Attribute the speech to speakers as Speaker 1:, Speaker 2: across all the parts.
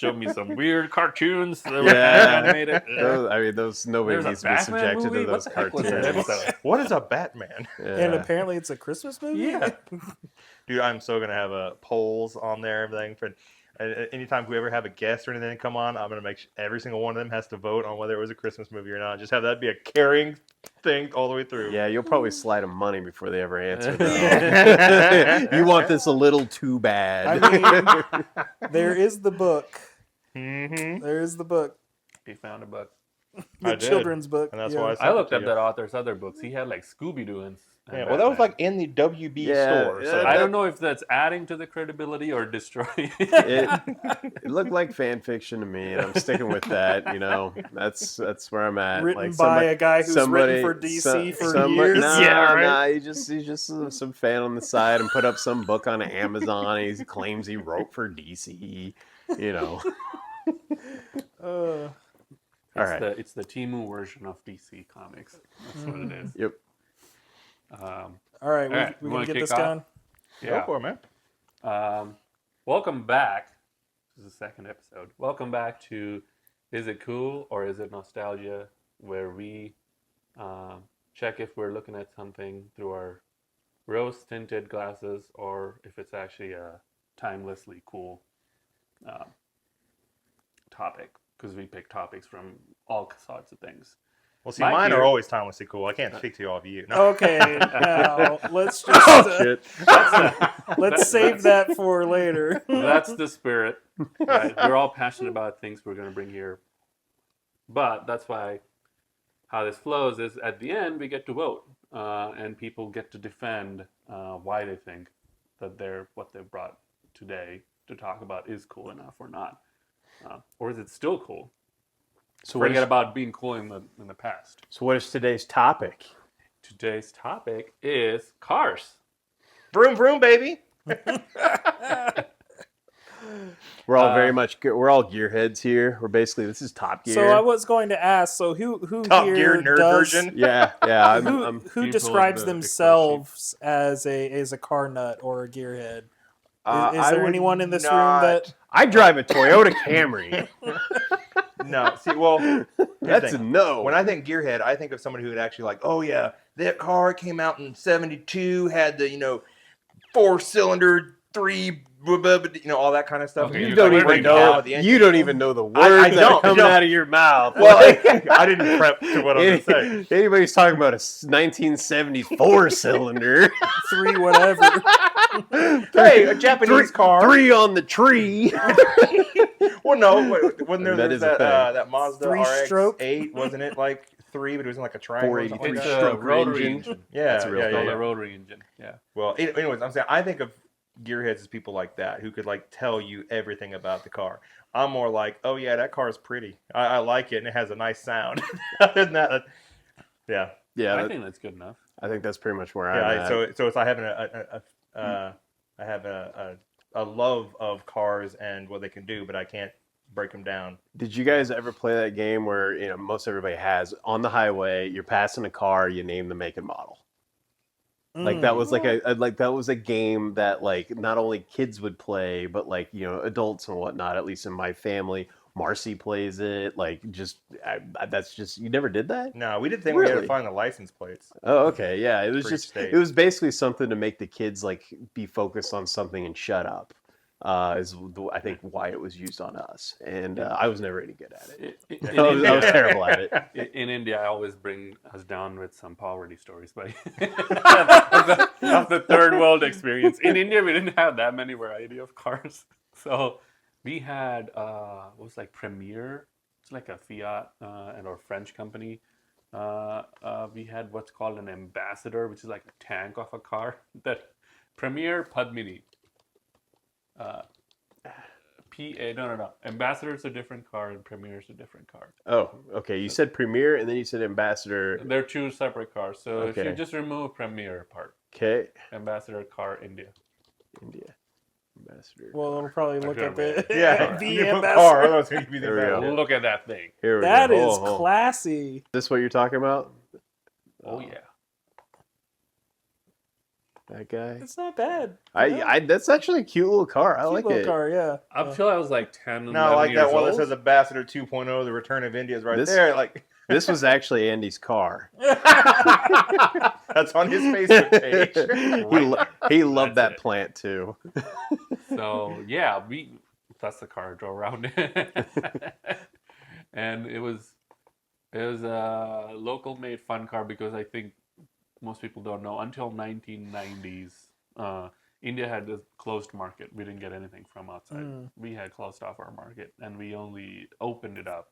Speaker 1: show me some weird cartoons that were
Speaker 2: Yeah.
Speaker 1: animated.
Speaker 2: Those nobody
Speaker 1: There's a
Speaker 2: needs to be
Speaker 1: Batman
Speaker 2: subjected
Speaker 1: movie?
Speaker 2: to those
Speaker 1: What the heck was that
Speaker 2: cartoons.
Speaker 1: episode?
Speaker 3: What is a Batman?
Speaker 4: And
Speaker 2: Yeah.
Speaker 4: apparently it's a Christmas movie?
Speaker 1: Yeah.
Speaker 3: Dude, I'm so gonna have polls on there, everything for. Anytime we ever have a guest or anything come on, I'm gonna make sure every single one of them has to vote on whether it was a Christmas movie or not. Just have that be a carrying thing all the way through.
Speaker 2: Yeah, you'll probably slide them money before they ever answer. Though. You want this a little too bad.
Speaker 4: I mean, there is the book.
Speaker 3: Mm-hmm.
Speaker 4: There is the book.
Speaker 1: He found a book.
Speaker 4: The
Speaker 3: I did.
Speaker 4: children's book.
Speaker 3: And that's
Speaker 4: yeah.
Speaker 3: why
Speaker 1: I looked up that author's other books. He had like Scooby-Doo and
Speaker 3: Yeah, well, that was
Speaker 1: Batman.
Speaker 3: like in the WB
Speaker 2: Yeah,
Speaker 3: store.
Speaker 2: yeah,
Speaker 3: So
Speaker 1: I don't know if that's adding to the credibility or destroying it.
Speaker 2: It looked like fan fiction to me, and I'm sticking with that. You know, that's where I'm at.
Speaker 4: Written
Speaker 2: like
Speaker 4: by a guy who's written for DC for years.
Speaker 2: Nah,
Speaker 3: right?
Speaker 2: nah, he's just some fan on the side and put up some book on Amazon. And he claims he wrote for DC. You know. All right.
Speaker 1: It's the Temu version of DC Comics. That's what it is.
Speaker 2: Yep.
Speaker 4: All right,
Speaker 1: right,
Speaker 4: we
Speaker 1: you
Speaker 4: gonna
Speaker 1: wanna
Speaker 4: get
Speaker 1: kick
Speaker 4: this
Speaker 1: off?
Speaker 4: going?
Speaker 3: go for it, man.
Speaker 1: Welcome back. This is the second episode. Welcome back to Is It Cool or Is It Nostalgia, where we check if we're looking at something through our rose-tinted glasses or if it's actually a timelessly cool topic, because we pick topics from all sorts of things.
Speaker 3: Well, see,
Speaker 1: My
Speaker 3: mine
Speaker 1: gear-
Speaker 3: are always timelessly cool. I can't speak to all of you. No.
Speaker 4: Okay, now let's just
Speaker 2: Shit.
Speaker 4: let's save that for later.
Speaker 1: That's the spirit. Right? We're all passionate about things we're going to bring here. But that's why how this flows is at the end we get to vote. And people get to defend why they think that what they brought today to talk about is cool enough or not. Or is it still cool?
Speaker 2: So
Speaker 1: Forget about being cool in the past.
Speaker 2: So what is today's topic?
Speaker 1: Today's topic is cars.
Speaker 3: Vroom, vroom, baby.
Speaker 2: We're all we're all gearheads here. This is Top Gear.
Speaker 4: So I was going to ask. So who
Speaker 3: Top
Speaker 4: here
Speaker 3: Gear nerd
Speaker 4: does,
Speaker 3: version.
Speaker 2: Yeah. I'm
Speaker 4: Who
Speaker 1: People
Speaker 4: describes
Speaker 1: of the
Speaker 4: themselves as a car nut or a gearhead? Is
Speaker 3: I
Speaker 4: there
Speaker 3: would
Speaker 4: anyone in this room
Speaker 3: not-
Speaker 4: that?
Speaker 2: I drive a Toyota Camry.
Speaker 3: No, see, well, here's the
Speaker 2: That's a
Speaker 3: thing.
Speaker 2: no.
Speaker 3: When I think gearhead, I think of somebody who would actually like, oh yeah, that car came out in '72, had the 4-cylinder, 3, all that kind of stuff.
Speaker 1: Okay,
Speaker 3: And
Speaker 1: you
Speaker 2: don't
Speaker 3: like
Speaker 2: even
Speaker 3: break it
Speaker 2: know.
Speaker 3: down with the engine.
Speaker 2: You don't even know the words
Speaker 3: I
Speaker 2: that are
Speaker 3: don't,
Speaker 2: coming
Speaker 3: no.
Speaker 2: out of your mouth.
Speaker 3: Well, I didn't prep to what I was going to say.
Speaker 2: Anybody's talking about a 1974 cylinder.
Speaker 4: 3 whatever.
Speaker 3: Hey, a Japanese car.
Speaker 2: 3 on the tree.
Speaker 3: Well, no, wasn't there
Speaker 2: That is a
Speaker 3: that
Speaker 2: thing.
Speaker 3: that Mazda
Speaker 4: 3-stroke?
Speaker 3: RX-8? Wasn't it like 3, but it was in like a triangle? or something
Speaker 2: 483
Speaker 3: like
Speaker 1: It's
Speaker 3: that?
Speaker 1: a
Speaker 2: stroke
Speaker 1: rotary
Speaker 2: engine.
Speaker 1: engine.
Speaker 3: Yeah,
Speaker 2: That's a real
Speaker 3: yeah,
Speaker 1: It's called
Speaker 3: yeah,
Speaker 1: a
Speaker 3: yeah.
Speaker 1: rotary engine. Yeah.
Speaker 3: Well, anyways, I'm saying I think of gearheads as people like that who could like tell you everything about the car. I'm more like, oh yeah, that car is pretty. I like it and it has a nice sound. Other than that, yeah,
Speaker 2: Yeah,
Speaker 1: I think that's good enough.
Speaker 2: I think that's pretty much where I'm
Speaker 3: yeah.
Speaker 2: at.
Speaker 3: So it's I have I have a love of cars and what they can do, but I can't break them down.
Speaker 2: Did you guys ever play that game where most everybody has on the highway? You're passing a car, you name the make and model. Like that was like that was a game that like not only kids would play, but like adults and whatnot. At least in my family, Marcy plays it. Like that's just you never did that.
Speaker 3: No, we did think we had
Speaker 2: Really?
Speaker 3: to find the license plates.
Speaker 2: Oh, okay, yeah. It was
Speaker 3: For each
Speaker 2: just
Speaker 3: state.
Speaker 2: it was basically something to make the kids like be focused on something and shut up. I think why it was used on us, and I was never any good at it.
Speaker 1: In
Speaker 2: I was
Speaker 1: India-
Speaker 2: terrible at it.
Speaker 1: In India, I always bring us down with some poverty stories, but of the third world experience. In India, we didn't have that many variety of cars, so we had what was like Premier. It's like a Fiat and or French company. We had what's called an Ambassador, which is like a tank of a car. That Premier Padmini. No. Ambassador's a different car and Premier's a different car.
Speaker 2: Oh, okay. You said Premier and then you said Ambassador.
Speaker 1: They're 2 separate cars. So if you
Speaker 2: Okay.
Speaker 1: just remove Premier part,
Speaker 2: Okay,
Speaker 1: Ambassador car India.
Speaker 2: India. Ambassador.
Speaker 4: Well, it'll probably look at the
Speaker 3: Yeah,
Speaker 4: the
Speaker 3: you put
Speaker 4: ambassador.
Speaker 3: car. Otherwise, it's gonna be the
Speaker 2: There we go.
Speaker 3: ambassador.
Speaker 1: Look at that thing.
Speaker 2: Here we
Speaker 4: That
Speaker 2: go.
Speaker 4: is classy.
Speaker 2: Is this what you're talking about?
Speaker 1: Oh yeah.
Speaker 2: That guy.
Speaker 4: It's not bad. Yeah.
Speaker 2: I that's actually a cute little car. I
Speaker 4: Cute
Speaker 2: like
Speaker 4: little
Speaker 2: it.
Speaker 4: car, yeah.
Speaker 1: Up till I was like 10,
Speaker 3: No,
Speaker 1: 11
Speaker 3: like
Speaker 1: years
Speaker 3: that one that
Speaker 1: old.
Speaker 3: says Ambassador 2.0, the return of India is right
Speaker 2: This-
Speaker 3: there. Like
Speaker 2: This was actually Andy's car.
Speaker 3: that's on his Facebook page.
Speaker 2: He loved
Speaker 1: That's
Speaker 2: that
Speaker 1: it.
Speaker 2: plant too.
Speaker 1: So yeah, that's the car I drove around in. And it was a local made fun car because I think most people don't know until 1990s India had a closed market. We didn't get anything from outside. We had closed off our market, and we only opened it up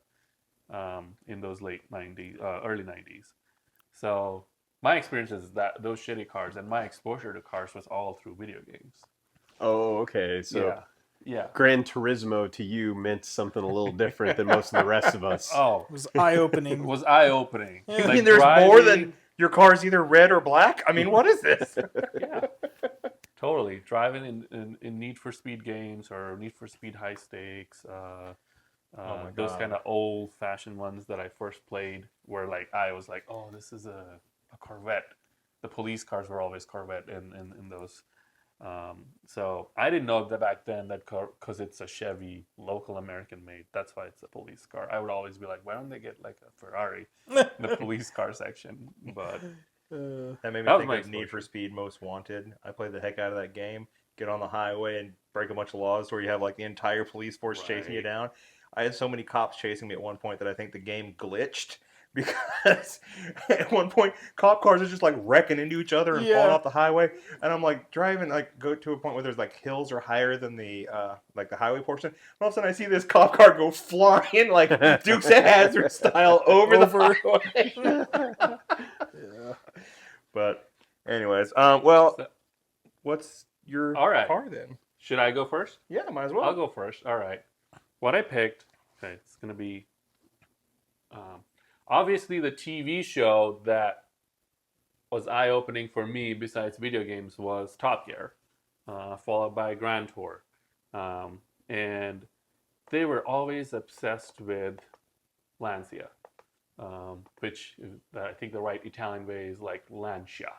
Speaker 1: in those late 90s, early 90s. So my experience is that those shitty cars and my exposure to cars was all through video games.
Speaker 2: Oh, okay. So
Speaker 1: Yeah.
Speaker 2: Gran Turismo to you meant something a little different than most of the rest of us.
Speaker 1: Oh,
Speaker 4: It was eye-opening.
Speaker 1: it was eye-opening.
Speaker 3: You
Speaker 1: Like
Speaker 3: mean there's more than
Speaker 1: driving-
Speaker 3: your car's either red or black? I mean, what is this?
Speaker 1: Yeah, totally. Driving in Need for Speed games or Need for Speed High Stakes,
Speaker 3: my
Speaker 1: those
Speaker 3: God.
Speaker 1: kind of old-fashioned ones that I first played, where like I was like, oh, this is a Corvette. The police cars were always Corvette in those. So I didn't know that back then that because it's a Chevy, local American made. That's why it's a police car. I would always be like, why don't they get like a Ferrari in the police car section? But
Speaker 3: That made me
Speaker 1: That was
Speaker 3: think
Speaker 1: my
Speaker 3: of Need
Speaker 1: exposure.
Speaker 3: for Speed Most Wanted. I played the heck out of that game. Get on the highway and break a bunch of laws where you have like the entire police force chasing you
Speaker 1: Right.
Speaker 3: down. I had so many cops chasing me at one point that I think the game glitched because at one point cop cars are just like wrecking into each other and
Speaker 4: Yeah.
Speaker 3: falling off the highway, and I'm like driving, like go to a point where there's like hills are higher than the like the highway portion. And all of a sudden I see this cop car go flying like Dukes of Hazzard style over the highway.
Speaker 4: Yeah.
Speaker 3: But anyways, well,
Speaker 1: So-
Speaker 3: what's your
Speaker 1: All right.
Speaker 3: car then?
Speaker 1: should I go first?
Speaker 3: Yeah, might as well.
Speaker 1: I'll go first. All right. What I picked, okay, it's going to be obviously the TV show that was eye-opening for me besides video games was Top Gear, followed by Grand Tour. And they were always obsessed with Lancia, which I think the right Italian way is like Lancia.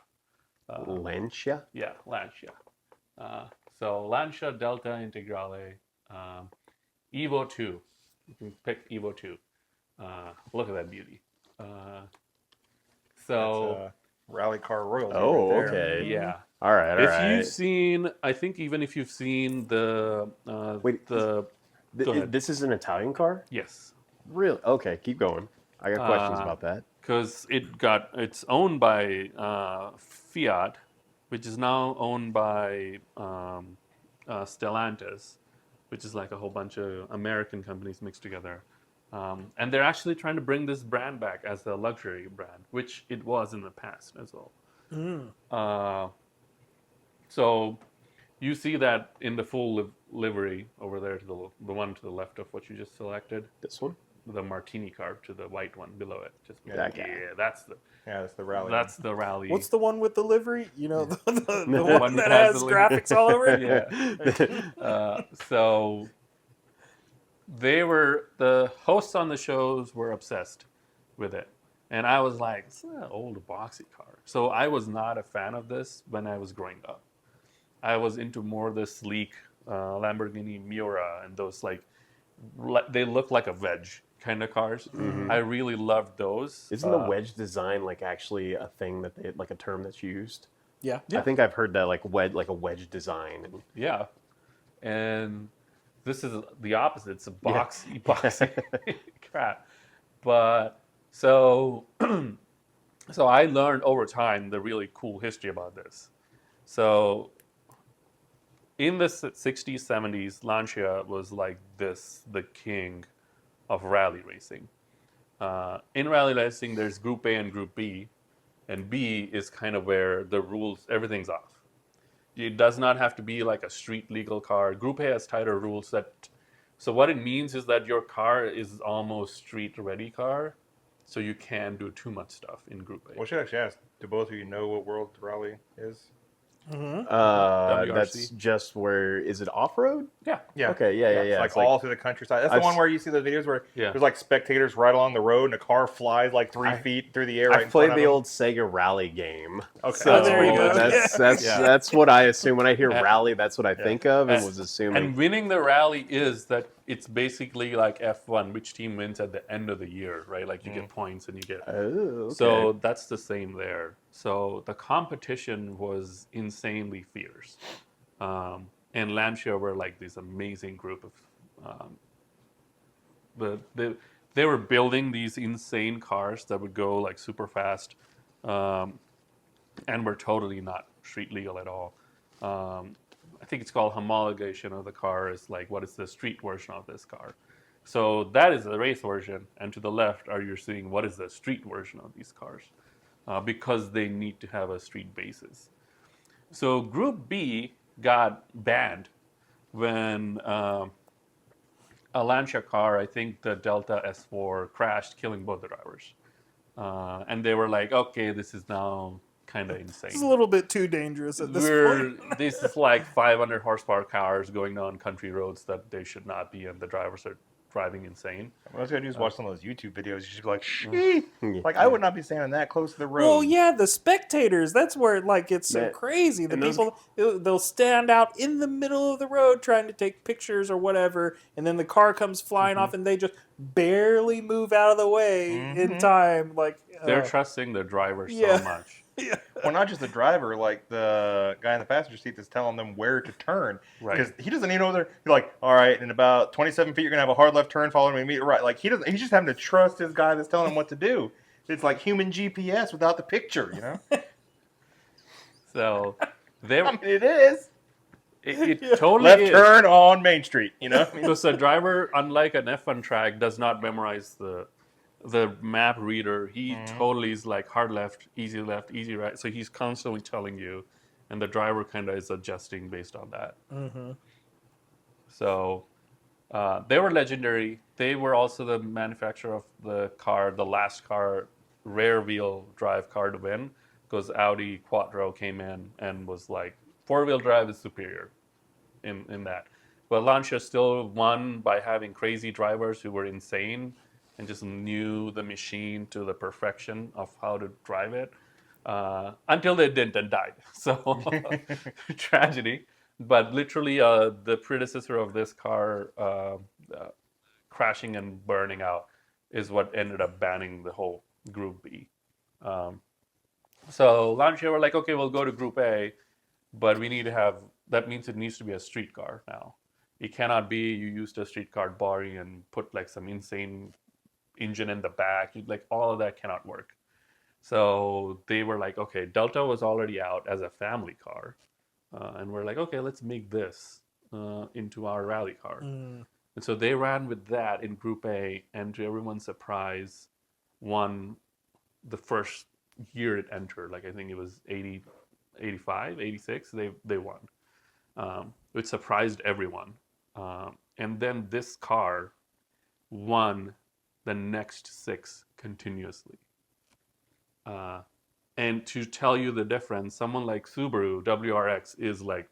Speaker 2: Lancia?
Speaker 1: Yeah, Lancia. So Lancia, Delta, Integrale, Evo 2. You can pick Evo 2. Look at that beauty. So
Speaker 3: Rally Car Royals.
Speaker 2: Oh,
Speaker 3: right there.
Speaker 2: okay.
Speaker 1: yeah,
Speaker 2: All right, all
Speaker 1: if
Speaker 2: right.
Speaker 1: you've seen, I think even if you've seen the
Speaker 2: Wait.
Speaker 1: the go ahead.
Speaker 2: This is an Italian car?
Speaker 1: yes,
Speaker 2: Really? Okay, keep going. I got questions about that.
Speaker 1: because it's owned by Fiat, which is now owned by Stellantis, which is like a whole bunch of American companies mixed together. And they're actually trying to bring this brand back as a luxury brand, which it was in the past as well. So you see that in the full livery over there to the one to the left of what you just selected,
Speaker 2: This one?
Speaker 1: the Martini car to the white one below it. Just
Speaker 2: That guy.
Speaker 1: yeah, that's
Speaker 3: the rally.
Speaker 1: the rally.
Speaker 4: What's the one with the livery? You know, the
Speaker 1: one
Speaker 4: one
Speaker 1: that
Speaker 4: that
Speaker 1: has
Speaker 4: has
Speaker 1: the livery.
Speaker 4: graphics all over it?
Speaker 1: Yeah. So they were, the hosts on the shows were obsessed with it. And I was like, it's an old boxy car. So I was not a fan of this when I was growing up. I was into more the sleek Lamborghini Miura and those like, they look like a wedge kind of cars. I really loved those.
Speaker 2: Isn't the wedge design like actually a thing that they like a term that's used?
Speaker 4: Yeah.
Speaker 2: I think I've heard that like a wedge design.
Speaker 1: Yeah. And this is the opposite. It's a boxy crap. But so I learned over time the really cool history about this. So in the 60s, 70s, Lancia was like the king of rally racing. In rally racing, there's Group A and Group B, and B is kind of where the rules, everything's off. It does not have to be like a street legal car. Group A has tighter rules so what it means is that your car is almost street ready car, so you can do too much stuff in Group A.
Speaker 3: Well, I should actually ask, do both of you know what World Rally is?
Speaker 2: That's
Speaker 1: WRC.
Speaker 2: just where is it off road?
Speaker 1: Yeah.
Speaker 3: Yeah.
Speaker 2: Okay, yeah.
Speaker 3: It's like
Speaker 2: It's
Speaker 3: all through the countryside. That's the
Speaker 2: I've
Speaker 3: one
Speaker 2: s-
Speaker 3: where you see the videos where
Speaker 1: Yeah.
Speaker 3: there's like spectators right along the road and a car flies like 3 feet through the air right in
Speaker 2: I've
Speaker 3: front
Speaker 2: played
Speaker 3: of
Speaker 2: the
Speaker 3: them.
Speaker 2: old Sega Rally game.
Speaker 3: Okay.
Speaker 2: So
Speaker 3: That's
Speaker 4: there
Speaker 3: pretty
Speaker 4: you go.
Speaker 3: much it.
Speaker 1: Yeah.
Speaker 2: that's what I assume when I hear
Speaker 1: Uh,
Speaker 2: rally. That's what I think of, and
Speaker 1: And-
Speaker 2: was assuming.
Speaker 1: And winning the rally is that it's basically like F1, which team wins at the end of the year, right? Like you get points and you get.
Speaker 2: Oh, okay.
Speaker 1: So that's the same there. So the competition was insanely fierce. And Lancia were like this amazing group of. They were building these insane cars that would go like super fast, and were totally not street legal at all. I think it's called homologation of the car is like what is the street version of this car. So that is the race version, and to the left are you seeing what is the street version of these cars, because they need to have a street basis. So Group B got banned when a Lancia car, I think the Delta S4, crashed, killing both the drivers. And they were like, okay, this is now kind of insane.
Speaker 4: It's a little bit too dangerous at this point.
Speaker 1: This is like 500 horsepower cars going down country roads that they should not be, and the drivers are driving insane.
Speaker 3: What I was gonna do is watch some of those YouTube videos. You should be like, "Shee!" Like I would not be standing that close to the road.
Speaker 4: Well, yeah, the spectators. That's where it like gets so
Speaker 2: Man,
Speaker 4: crazy. The
Speaker 2: and those-
Speaker 4: people they'll stand out in the middle of the road trying to take pictures or whatever, and then the car comes flying off, and they just barely move out of the way in time. Like
Speaker 1: They're trusting the driver
Speaker 4: Yeah.
Speaker 1: so much.
Speaker 3: Well, not just the driver, like the guy in the passenger seat that's telling them where to turn.
Speaker 1: Right.
Speaker 3: Because he doesn't even know there. He's like, all right, in about 27 feet, you're gonna have a hard left turn, following me, meet right. Like he doesn't. He's just having to trust his guy that's telling him what to do. It's like human GPS without the picture, you know.
Speaker 1: So they
Speaker 3: I mean, it is
Speaker 1: it totally
Speaker 3: left
Speaker 1: is.
Speaker 3: turn on Main Street. You know.
Speaker 1: Because the driver, unlike an F1 track, does not memorize the map reader. He totally is like hard left, easy right. So he's constantly telling you, and the driver kind of is adjusting based on that. So they were legendary. They were also the manufacturer of the car, the last car, rear wheel drive car to win, because Audi Quattro came in and was like, 4-wheel drive is superior in that. But Lancia still won by having crazy drivers who were insane and just knew the machine to the perfection of how to drive it, until they didn't and died. So tragedy. But literally, the predecessor of this car crashing and burning out is what ended up banning the whole Group B. So Lancia were like, okay, we'll go to Group A, but we need to have, that means it needs to be a street car now. It cannot be you used a street car body and put like some insane engine in the back. Like all of that cannot work. So they were like, okay, Delta was already out as a family car. And we're like, okay, let's make this into our rally car. And so they ran with that in Group A, and to everyone's surprise, won the first year it entered. Like I think it was 80, 85, 86, they won, which surprised everyone. And then this car won the next 6 continuously. And to tell you the difference, someone like Subaru WRX is like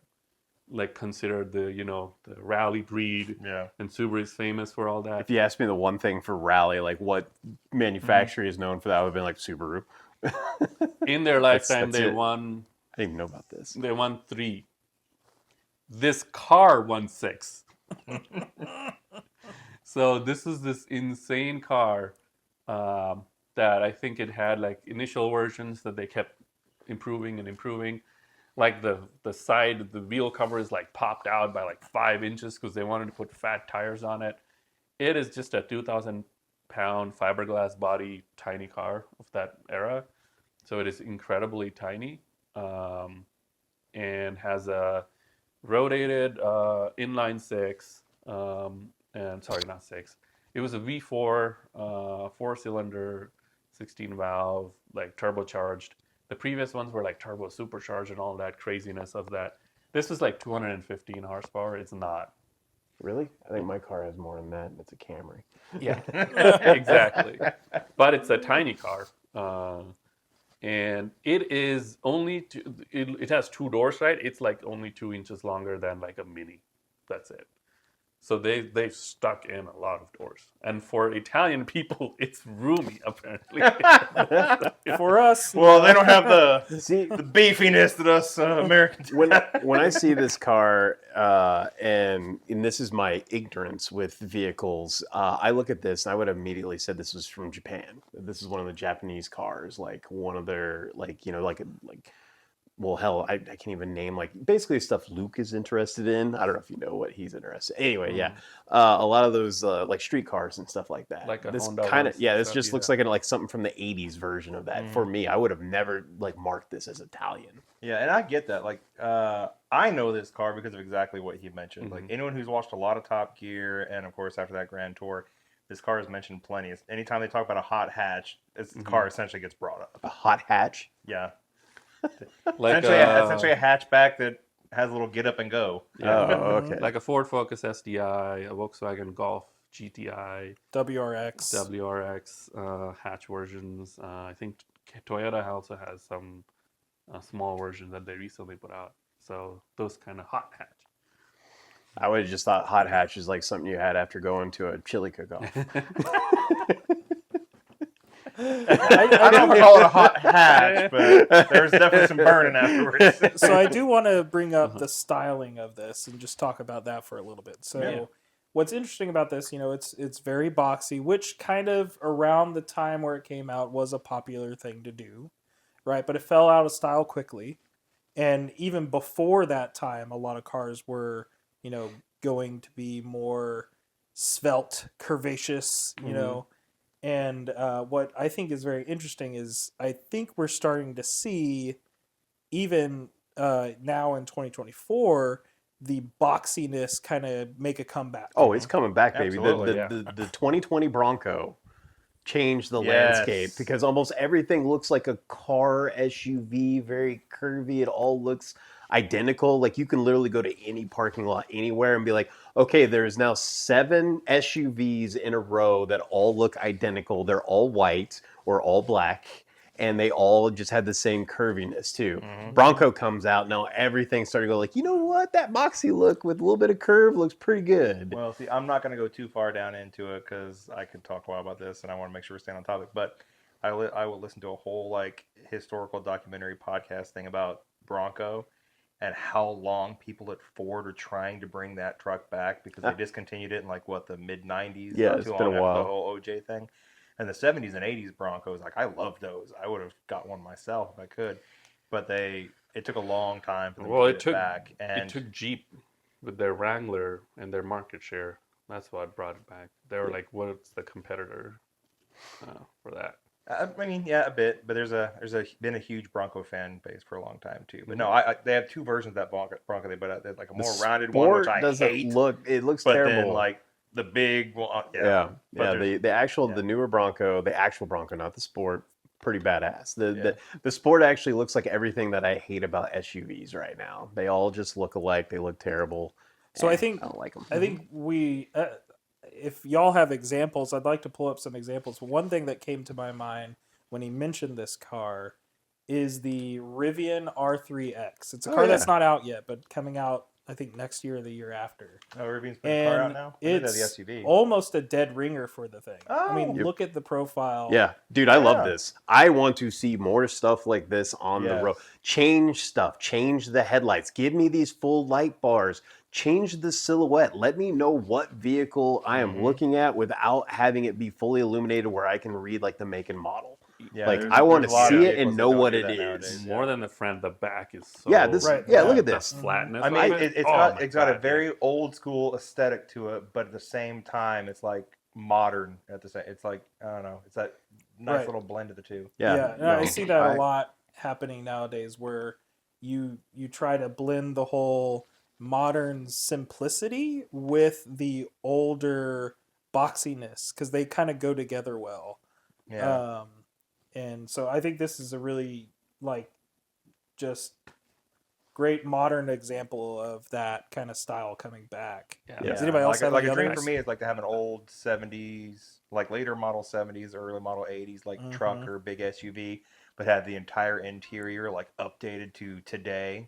Speaker 1: considered the the rally breed.
Speaker 3: Yeah.
Speaker 1: And Subaru is famous for all that.
Speaker 2: If you asked me the one thing for rally, like what manufacturer is known for that, would have been like Subaru.
Speaker 1: In their lifetime,
Speaker 2: that's
Speaker 1: they
Speaker 2: it.
Speaker 1: won.
Speaker 2: I didn't even know about this.
Speaker 1: They won 3. This car won 6. So this is this insane car that I think it had like initial versions that they kept improving and improving. Like the side, the wheel cover is like popped out by like 5 inches because they wanted to put fat tires on it. It is just a 2,000-pound fiberglass body tiny car of that era. So it is incredibly tiny, and has a rotated inline 6, and sorry, not 6. It was a V4, 4-cylinder, 16 valve, like turbocharged. The previous ones were like turbo supercharged and all that craziness of that. This is like 215 horsepower. It's not.
Speaker 2: Really? I think my car has more than that, and it's a Camry.
Speaker 1: Yeah, exactly. But it's a tiny car. and it is only it has 2 doors, right? It's like only 2 inches longer than like a Mini. That's it. So they've stuck in a lot of doors, and for Italian people, it's roomy apparently.
Speaker 4: For us,
Speaker 3: Well, they don't have the
Speaker 2: See,
Speaker 3: beefiness that us Americans
Speaker 2: when
Speaker 3: have.
Speaker 2: when I see this car, and this is my ignorance with vehicles, I look at this and I would have immediately said this was from Japan. This is one of the Japanese cars, like one of their like. Well, hell, I can't even name like basically stuff Luke is interested in. I don't know if you know what he's interested in. Anyway, yeah, a lot of those like street cars and stuff like that.
Speaker 1: Like a
Speaker 2: this
Speaker 1: Honda
Speaker 2: kind of
Speaker 1: ones,
Speaker 2: this
Speaker 1: stuff,
Speaker 2: just looks like something from the '80s version of that. For me, I would have never like marked this as Italian.
Speaker 3: Yeah, and I get that. Like, I know this car because of exactly what he mentioned. Like, anyone who's watched a lot of Top Gear, and of course after that Grand Tour, this car is mentioned plenty. Anytime they talk about a hot hatch, this car essentially gets brought up.
Speaker 2: A hot hatch.
Speaker 3: Yeah,
Speaker 1: Like
Speaker 3: essentially a hatchback that has a little get up and go.
Speaker 1: yeah,
Speaker 2: Oh, okay.
Speaker 1: like a Ford Focus SDI, a Volkswagen Golf GTI,
Speaker 4: WRX.
Speaker 1: WRX hatch versions. I think Toyota also has some small version that they recently put out. So those kind of hot hatch.
Speaker 2: I would have just thought hot hatch is like something you had after going to a chili cook-off.
Speaker 3: I don't know if I call it a hot hatch, but there's definitely some burning afterwards.
Speaker 4: So I do want to bring up the styling of this and just talk about that for a little bit. So
Speaker 3: Yeah.
Speaker 4: what's interesting about this, it's very boxy, which kind of around the time where it came out was a popular thing to do, right? But it fell out of style quickly. And even before that time, a lot of cars were, going to be more svelte, curvaceous, you know. And what I think is very interesting is I think we're starting to see, even now in 2024, the boxiness kind of make a comeback.
Speaker 2: Oh, it's coming back, baby.
Speaker 3: Absolutely,
Speaker 2: The 2020 Bronco changed the
Speaker 3: Yes.
Speaker 2: landscape because almost everything looks like a car SUV, very curvy. It all looks identical. Like you can literally go to any parking lot anywhere and be like, okay, there's now 7 SUVs in a row that all look identical. They're all white or all black, and they all just had the same curviness too. Bronco comes out, now everything's starting to go like, you know what? That boxy look with a little bit of curve looks pretty good.
Speaker 3: Well, see, I'm not going to go too far down into it because I could talk a while about this, and I want to make sure we're staying on topic. But I will listen to a whole like historical documentary podcast thing about Bronco and how long people at Ford are trying to bring that truck back because they discontinued it in like the mid '90s.
Speaker 2: Yeah,
Speaker 3: not
Speaker 2: it's
Speaker 3: too
Speaker 2: been a
Speaker 3: long after
Speaker 2: while.
Speaker 3: the whole OJ thing. And the '70s and '80s Broncos, like I love those. I would have got one myself if I could, but it took a long time for them to get it back. And
Speaker 1: it took Jeep with their Wrangler and their market share. That's what brought it back. They were like, "What's the competitor for that?"
Speaker 3: I mean, yeah, a bit, but there's been a huge Bronco fan base for a long time too. But no, they have 2 versions of that Bronco they put out. There's like a more rounded one, which I hate.
Speaker 2: It looks
Speaker 3: But
Speaker 2: terrible.
Speaker 3: then like the big one,
Speaker 2: yeah.
Speaker 3: But
Speaker 2: The newer Bronco, the actual Bronco, not the Sport, pretty badass. The Sport actually looks like everything that I hate about SUVs right now. They all just look alike. They look terrible.
Speaker 4: So I think
Speaker 2: I don't like them.
Speaker 4: I think we, if y'all have examples, I'd like to pull up some examples. One thing that came to my mind when he mentioned this car is the Rivian R3X. It's a car that's not out yet, but coming out, I think, next year or the year after.
Speaker 3: Oh, Rivian's putting a car out now?
Speaker 4: It's
Speaker 3: the SUV.
Speaker 4: almost a dead ringer for the thing. I mean,
Speaker 3: Oh.
Speaker 4: look at the profile.
Speaker 2: Yeah, dude, I love this. I want to see more stuff like this on the road. Change stuff, change the headlights, give me these full light bars, change the silhouette. Let me know what vehicle I am looking at without having it be fully illuminated where I can read like the make and model.
Speaker 3: Yeah,
Speaker 2: Like
Speaker 3: there's-
Speaker 2: I want
Speaker 3: there's
Speaker 2: to
Speaker 3: a lot of
Speaker 2: see it
Speaker 3: vehicles
Speaker 2: and
Speaker 3: that
Speaker 2: know
Speaker 3: don't
Speaker 2: what
Speaker 3: do
Speaker 2: it
Speaker 3: that
Speaker 2: is.
Speaker 3: nowadays.
Speaker 1: More than the front, the back is so.
Speaker 2: Yeah, this.
Speaker 4: Right.
Speaker 2: Yeah, look at
Speaker 1: the
Speaker 2: this.
Speaker 1: flatness.
Speaker 3: I mean,
Speaker 1: of it.
Speaker 3: it's got a very old school aesthetic to it, but at the same time, it's like modern at the same. It's like I don't know. It's that nice little blend of the two.
Speaker 4: Yeah,
Speaker 2: no,
Speaker 4: I see that a lot happening nowadays, where you try to blend the whole modern simplicity with the older boxiness because they kind of go together well.
Speaker 3: Yeah.
Speaker 4: And so I think this is a really just great modern example of that kind of style coming back.
Speaker 1: Yeah.
Speaker 2: Yeah.
Speaker 4: Does anybody else have
Speaker 3: like
Speaker 4: any
Speaker 3: a dream
Speaker 4: others?
Speaker 3: for me is like to have an old 70s, like later model 70s, early model 80s, like truck or big SUV, but have the entire interior like updated to today,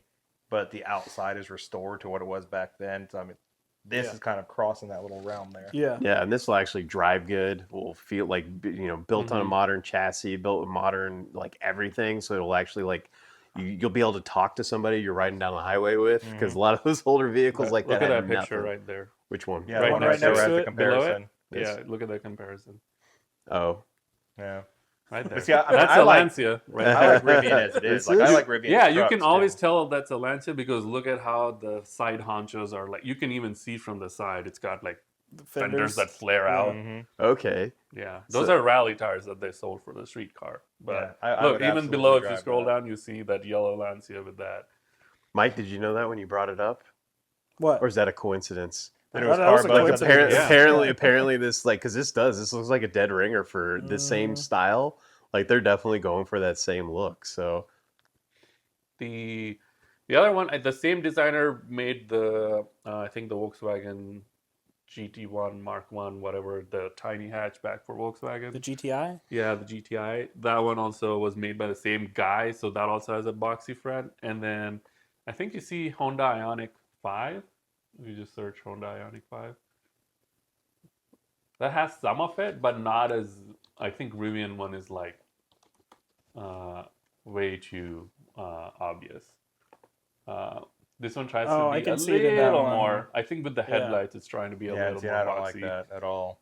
Speaker 3: but the outside is restored to what it was back then. So I mean, this is kind of crossing that little realm there.
Speaker 4: Yeah.
Speaker 2: Yeah, and this will actually drive good. Will feel like, you know, built on a modern chassis, built with modern like everything. So it'll actually like you'll be able to talk to somebody you're riding down the highway with, because a lot of those older vehicles like
Speaker 1: Look
Speaker 2: that
Speaker 1: at
Speaker 2: had
Speaker 1: that picture
Speaker 2: nothing.
Speaker 1: right there.
Speaker 2: Which one?
Speaker 3: Yeah,
Speaker 1: Right
Speaker 3: the one
Speaker 1: next
Speaker 3: right
Speaker 1: to
Speaker 3: there
Speaker 1: it.
Speaker 3: as a
Speaker 1: Below it?
Speaker 3: comparison.
Speaker 1: Yeah, look at that comparison.
Speaker 2: Oh,
Speaker 3: Yeah.
Speaker 1: Right there.
Speaker 3: But see, I
Speaker 1: That's
Speaker 3: I
Speaker 1: a
Speaker 3: like
Speaker 1: Lancia. Right
Speaker 3: I
Speaker 1: there.
Speaker 3: like Rivian as it is.
Speaker 2: This
Speaker 3: Like I
Speaker 2: is-
Speaker 3: like Rivian.
Speaker 1: Yeah, you
Speaker 3: trucks,
Speaker 1: can always
Speaker 3: too.
Speaker 1: tell that's a Lancia because look at how the side honchos are like. You can even see from the side. It's got like
Speaker 4: The
Speaker 1: fenders that flare out.
Speaker 3: Mhm.
Speaker 2: okay.
Speaker 1: Yeah, those
Speaker 2: So-
Speaker 1: are rally tires that they sold for the street car. But
Speaker 3: Yeah, I
Speaker 1: look,
Speaker 3: would
Speaker 1: even
Speaker 3: absolutely
Speaker 1: below, if you
Speaker 3: drive
Speaker 1: scroll
Speaker 3: that.
Speaker 1: down, you see that yellow Lancia with that.
Speaker 2: Mike, did you know that when you brought it up,
Speaker 4: What?
Speaker 2: or is that a coincidence?
Speaker 3: Then it was
Speaker 4: That was a
Speaker 3: car
Speaker 2: Like
Speaker 3: buzz.
Speaker 4: coincidence.
Speaker 1: Yeah.
Speaker 2: apparently this like because this looks like a dead ringer for the same style. Like they're definitely going for that same look. So
Speaker 1: The other one, the same designer made the I think the Volkswagen GT1 Mark One, whatever, the tiny hatchback for Volkswagen.
Speaker 4: The GTI?
Speaker 1: Yeah, the GTI. That one also was made by the same guy, so that also has a boxy front. And then I think you see Honda Ioniq 5. If you just search Honda Ioniq 5. That has some of it, but not as I think Rivian one is like way too obvious. This one tries
Speaker 4: Oh,
Speaker 1: to
Speaker 4: I
Speaker 1: be
Speaker 4: can
Speaker 1: a
Speaker 4: see it in that
Speaker 1: little
Speaker 4: one.
Speaker 1: more. I think with the headlights, it's trying to be a
Speaker 3: Yeah,
Speaker 1: little
Speaker 3: see,
Speaker 1: more
Speaker 3: I don't
Speaker 1: boxy.
Speaker 3: like that at all.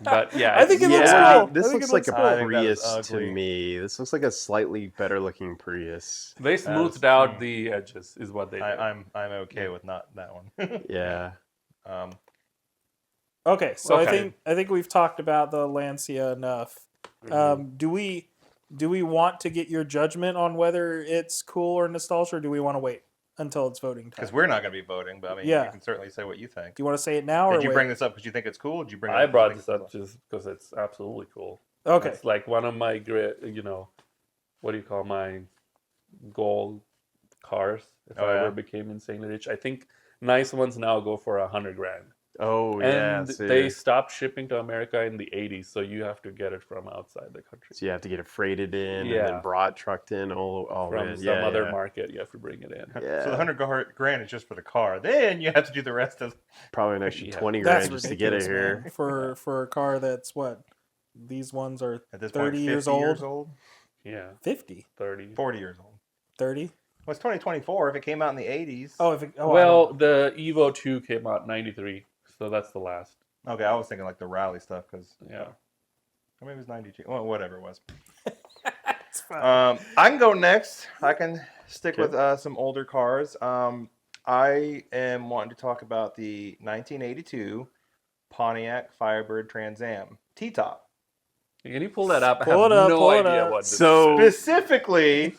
Speaker 1: But yeah,
Speaker 4: I think it looks
Speaker 2: yeah,
Speaker 4: cool.
Speaker 2: this
Speaker 4: I think
Speaker 2: looks
Speaker 4: it
Speaker 2: like
Speaker 4: looks
Speaker 2: a
Speaker 3: cool. I think that is
Speaker 2: Prius to
Speaker 3: ugly.
Speaker 2: me. This looks like a slightly better looking Prius.
Speaker 1: they smoothed out the edges, is what they did.
Speaker 3: I'm okay with not that one.
Speaker 2: Yeah.
Speaker 3: um,
Speaker 4: Okay, so
Speaker 1: Okay.
Speaker 4: I think we've talked about the Lancia enough. Do we want to get your judgment on whether it's cool or nostalgia, or do we want to wait until it's voting time?
Speaker 3: because we're not going to be voting, but I mean,
Speaker 4: Yeah.
Speaker 3: you can certainly say what you think.
Speaker 4: Do you want to say it now, or
Speaker 3: Did you
Speaker 4: wait?
Speaker 3: bring this up because you think it's cool? Or did you bring? It
Speaker 1: I
Speaker 3: up 'cause you
Speaker 1: brought
Speaker 3: think
Speaker 1: this
Speaker 3: it's
Speaker 1: up just because it's absolutely cool.
Speaker 4: Okay.
Speaker 1: It's like one of my great, what do you call my goal cars if
Speaker 3: Oh,
Speaker 1: I
Speaker 3: yeah?
Speaker 1: ever became insanely rich. I think nice ones now go for $100,000.
Speaker 2: Oh yeah.
Speaker 1: And
Speaker 2: So,
Speaker 1: they stopped shipping to America in the 80s, so you have to get it from outside the country.
Speaker 2: so you have to get it freighted in and
Speaker 1: Yeah.
Speaker 2: then brought trucked in. Oh
Speaker 1: From
Speaker 2: man.
Speaker 1: some
Speaker 2: Yeah,
Speaker 1: other
Speaker 2: yeah.
Speaker 1: market, you have to bring it in.
Speaker 2: Yeah.
Speaker 3: So the $100,000 is just for the car. Then you have to do the rest of.
Speaker 2: Probably an extra
Speaker 1: Yeah.
Speaker 2: 20
Speaker 4: That's
Speaker 2: grand just to get it
Speaker 4: ridiculous,
Speaker 2: here.
Speaker 4: man. For a car that's what? These ones are
Speaker 3: At this
Speaker 4: 30
Speaker 3: point, 50
Speaker 4: years
Speaker 3: years
Speaker 4: old?
Speaker 3: old,
Speaker 1: Yeah,
Speaker 4: 50,
Speaker 1: 30.
Speaker 3: 40 years old.
Speaker 4: 30.
Speaker 3: Well, it's 2024. If it came out in the 80s.
Speaker 4: Oh, if it, oh, I
Speaker 1: Well,
Speaker 4: don't know.
Speaker 1: the Evo 2 came out in 93, so that's the last.
Speaker 3: Okay, I was thinking like the rally stuff because.
Speaker 1: Yeah.
Speaker 3: Or maybe it was 92. Well, whatever it was.
Speaker 4: It's fine.
Speaker 3: I can go next. I can stick
Speaker 2: Okay.
Speaker 3: with some older cars. I am wanting to talk about the 1982 Pontiac Firebird Trans Am T-Top.
Speaker 1: Can you pull that up?
Speaker 4: Pull
Speaker 1: I
Speaker 4: it
Speaker 1: have
Speaker 4: up,
Speaker 1: no
Speaker 4: pull it
Speaker 1: idea
Speaker 4: up.
Speaker 1: what this
Speaker 2: So-
Speaker 1: is.
Speaker 3: Specifically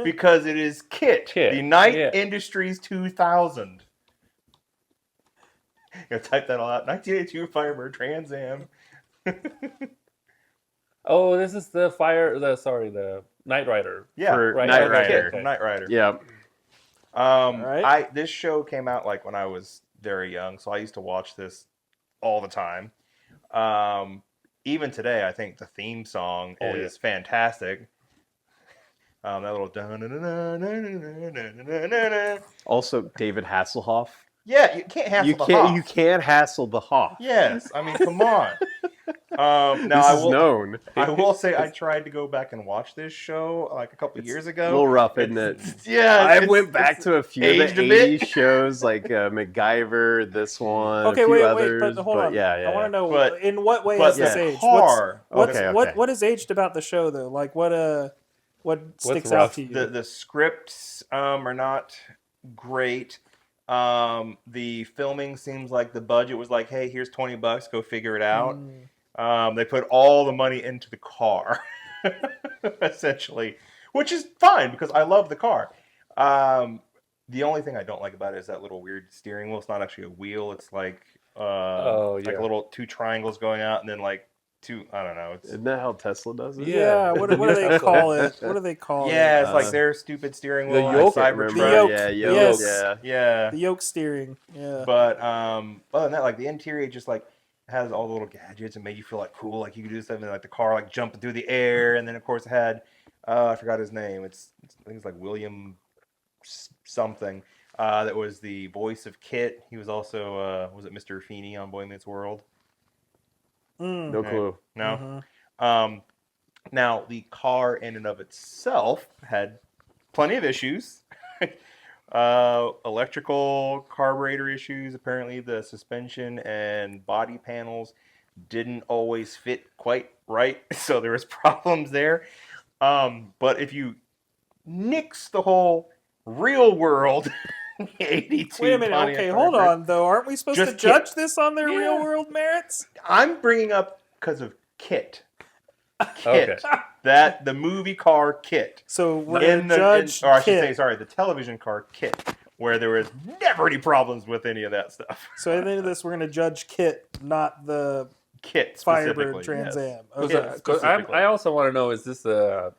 Speaker 3: because it is KIT,
Speaker 1: KIT,
Speaker 3: the Knight
Speaker 1: yeah.
Speaker 3: Industries 2000. Gonna type that all out. 1982 Firebird Trans Am.
Speaker 1: Oh, this is the the Knight Rider.
Speaker 3: Yeah,
Speaker 2: For
Speaker 1: right,
Speaker 2: Knight
Speaker 1: okay,
Speaker 2: Rider.
Speaker 3: KIT from Knight Rider.
Speaker 2: Yeah.
Speaker 4: right.
Speaker 3: This show came out like when I was very young, so I used to watch this all the time. Even today, I think the theme song is fantastic. That little
Speaker 2: Also, David Hasselhoff.
Speaker 3: yeah, you can't hassle the Hoff.
Speaker 2: You can't hassle the Hoff.
Speaker 3: Yes, I mean, come on. Now
Speaker 2: This is known.
Speaker 3: I will say I tried to go back and watch this show like a couple years
Speaker 2: A
Speaker 3: ago.
Speaker 2: little rough, isn't it?
Speaker 3: Yeah,
Speaker 2: I went back to a few of
Speaker 3: aged a
Speaker 2: the
Speaker 3: bit.
Speaker 2: 80s shows like MacGyver, this one,
Speaker 4: Okay,
Speaker 2: a few
Speaker 4: wait,
Speaker 2: others.
Speaker 4: but hold on.
Speaker 2: Yeah,
Speaker 4: I want to know
Speaker 3: But-
Speaker 4: in what way
Speaker 3: But
Speaker 4: is this
Speaker 3: the
Speaker 4: aged?
Speaker 3: car,
Speaker 2: Okay,
Speaker 4: What is aged about the show though? Like what sticks out
Speaker 1: rough?
Speaker 4: to you?
Speaker 3: the scripts are not great. The filming seems like the budget was like, hey, here's $20, go figure it out. They put all the money into the car, essentially, which is fine because I love the car. The only thing I don't like about it is that little weird steering wheel. It's not actually a wheel. It's like like
Speaker 1: yeah.
Speaker 3: a little two triangles going out and then like I don't know. It's
Speaker 2: Isn't that how Tesla does it?
Speaker 4: Yeah, what do they call it? What do they call
Speaker 3: yeah,
Speaker 4: it?
Speaker 3: it's like their stupid steering
Speaker 1: the
Speaker 3: wheel,
Speaker 1: yoke,
Speaker 3: like
Speaker 2: Remember?
Speaker 4: The
Speaker 3: Cybertruck.
Speaker 4: yoke.
Speaker 2: Yeah,
Speaker 4: Yes.
Speaker 2: yeah.
Speaker 3: Yeah,
Speaker 4: The yoke steering. Yeah.
Speaker 3: but other than that, like the interior just like has all the little gadgets and made you feel like cool, like you could do something like the car like jumping through the air, and then of course it had I forgot his name. I think it's like William something. That was the voice of Kit. He was also was it Mr. Feeney on Boy Meets World?
Speaker 4: Mm.
Speaker 2: No clue.
Speaker 3: No.
Speaker 4: Mhm.
Speaker 3: Now the car in and of itself had plenty of issues. Electrical carburetor issues. Apparently, the suspension and body panels didn't always fit quite right, so there was problems there. But if you nix the whole real world 82
Speaker 4: Wait a minute.
Speaker 3: Pontiac
Speaker 4: Okay, hold
Speaker 3: Firebird,
Speaker 4: on though. Aren't we supposed
Speaker 3: Just
Speaker 4: to judge this on their
Speaker 3: Yeah.
Speaker 4: real world merits?
Speaker 3: I'm bringing up because of K.I.T.T.
Speaker 1: Okay.
Speaker 3: That the movie car K.I.T.
Speaker 4: So we're
Speaker 3: in
Speaker 4: gonna judge
Speaker 3: or I should say,
Speaker 4: Kit.
Speaker 3: sorry, the television car K.I.T., where there was never any problems with any of that stuff.
Speaker 4: So at the end of this, we're gonna judge Kit, not the
Speaker 3: K.I.T.
Speaker 4: Firebird
Speaker 3: specifically.
Speaker 4: Trans
Speaker 3: yes.
Speaker 4: Am. Okay.
Speaker 3: Yeah. specifically.
Speaker 1: I also want to know: is this a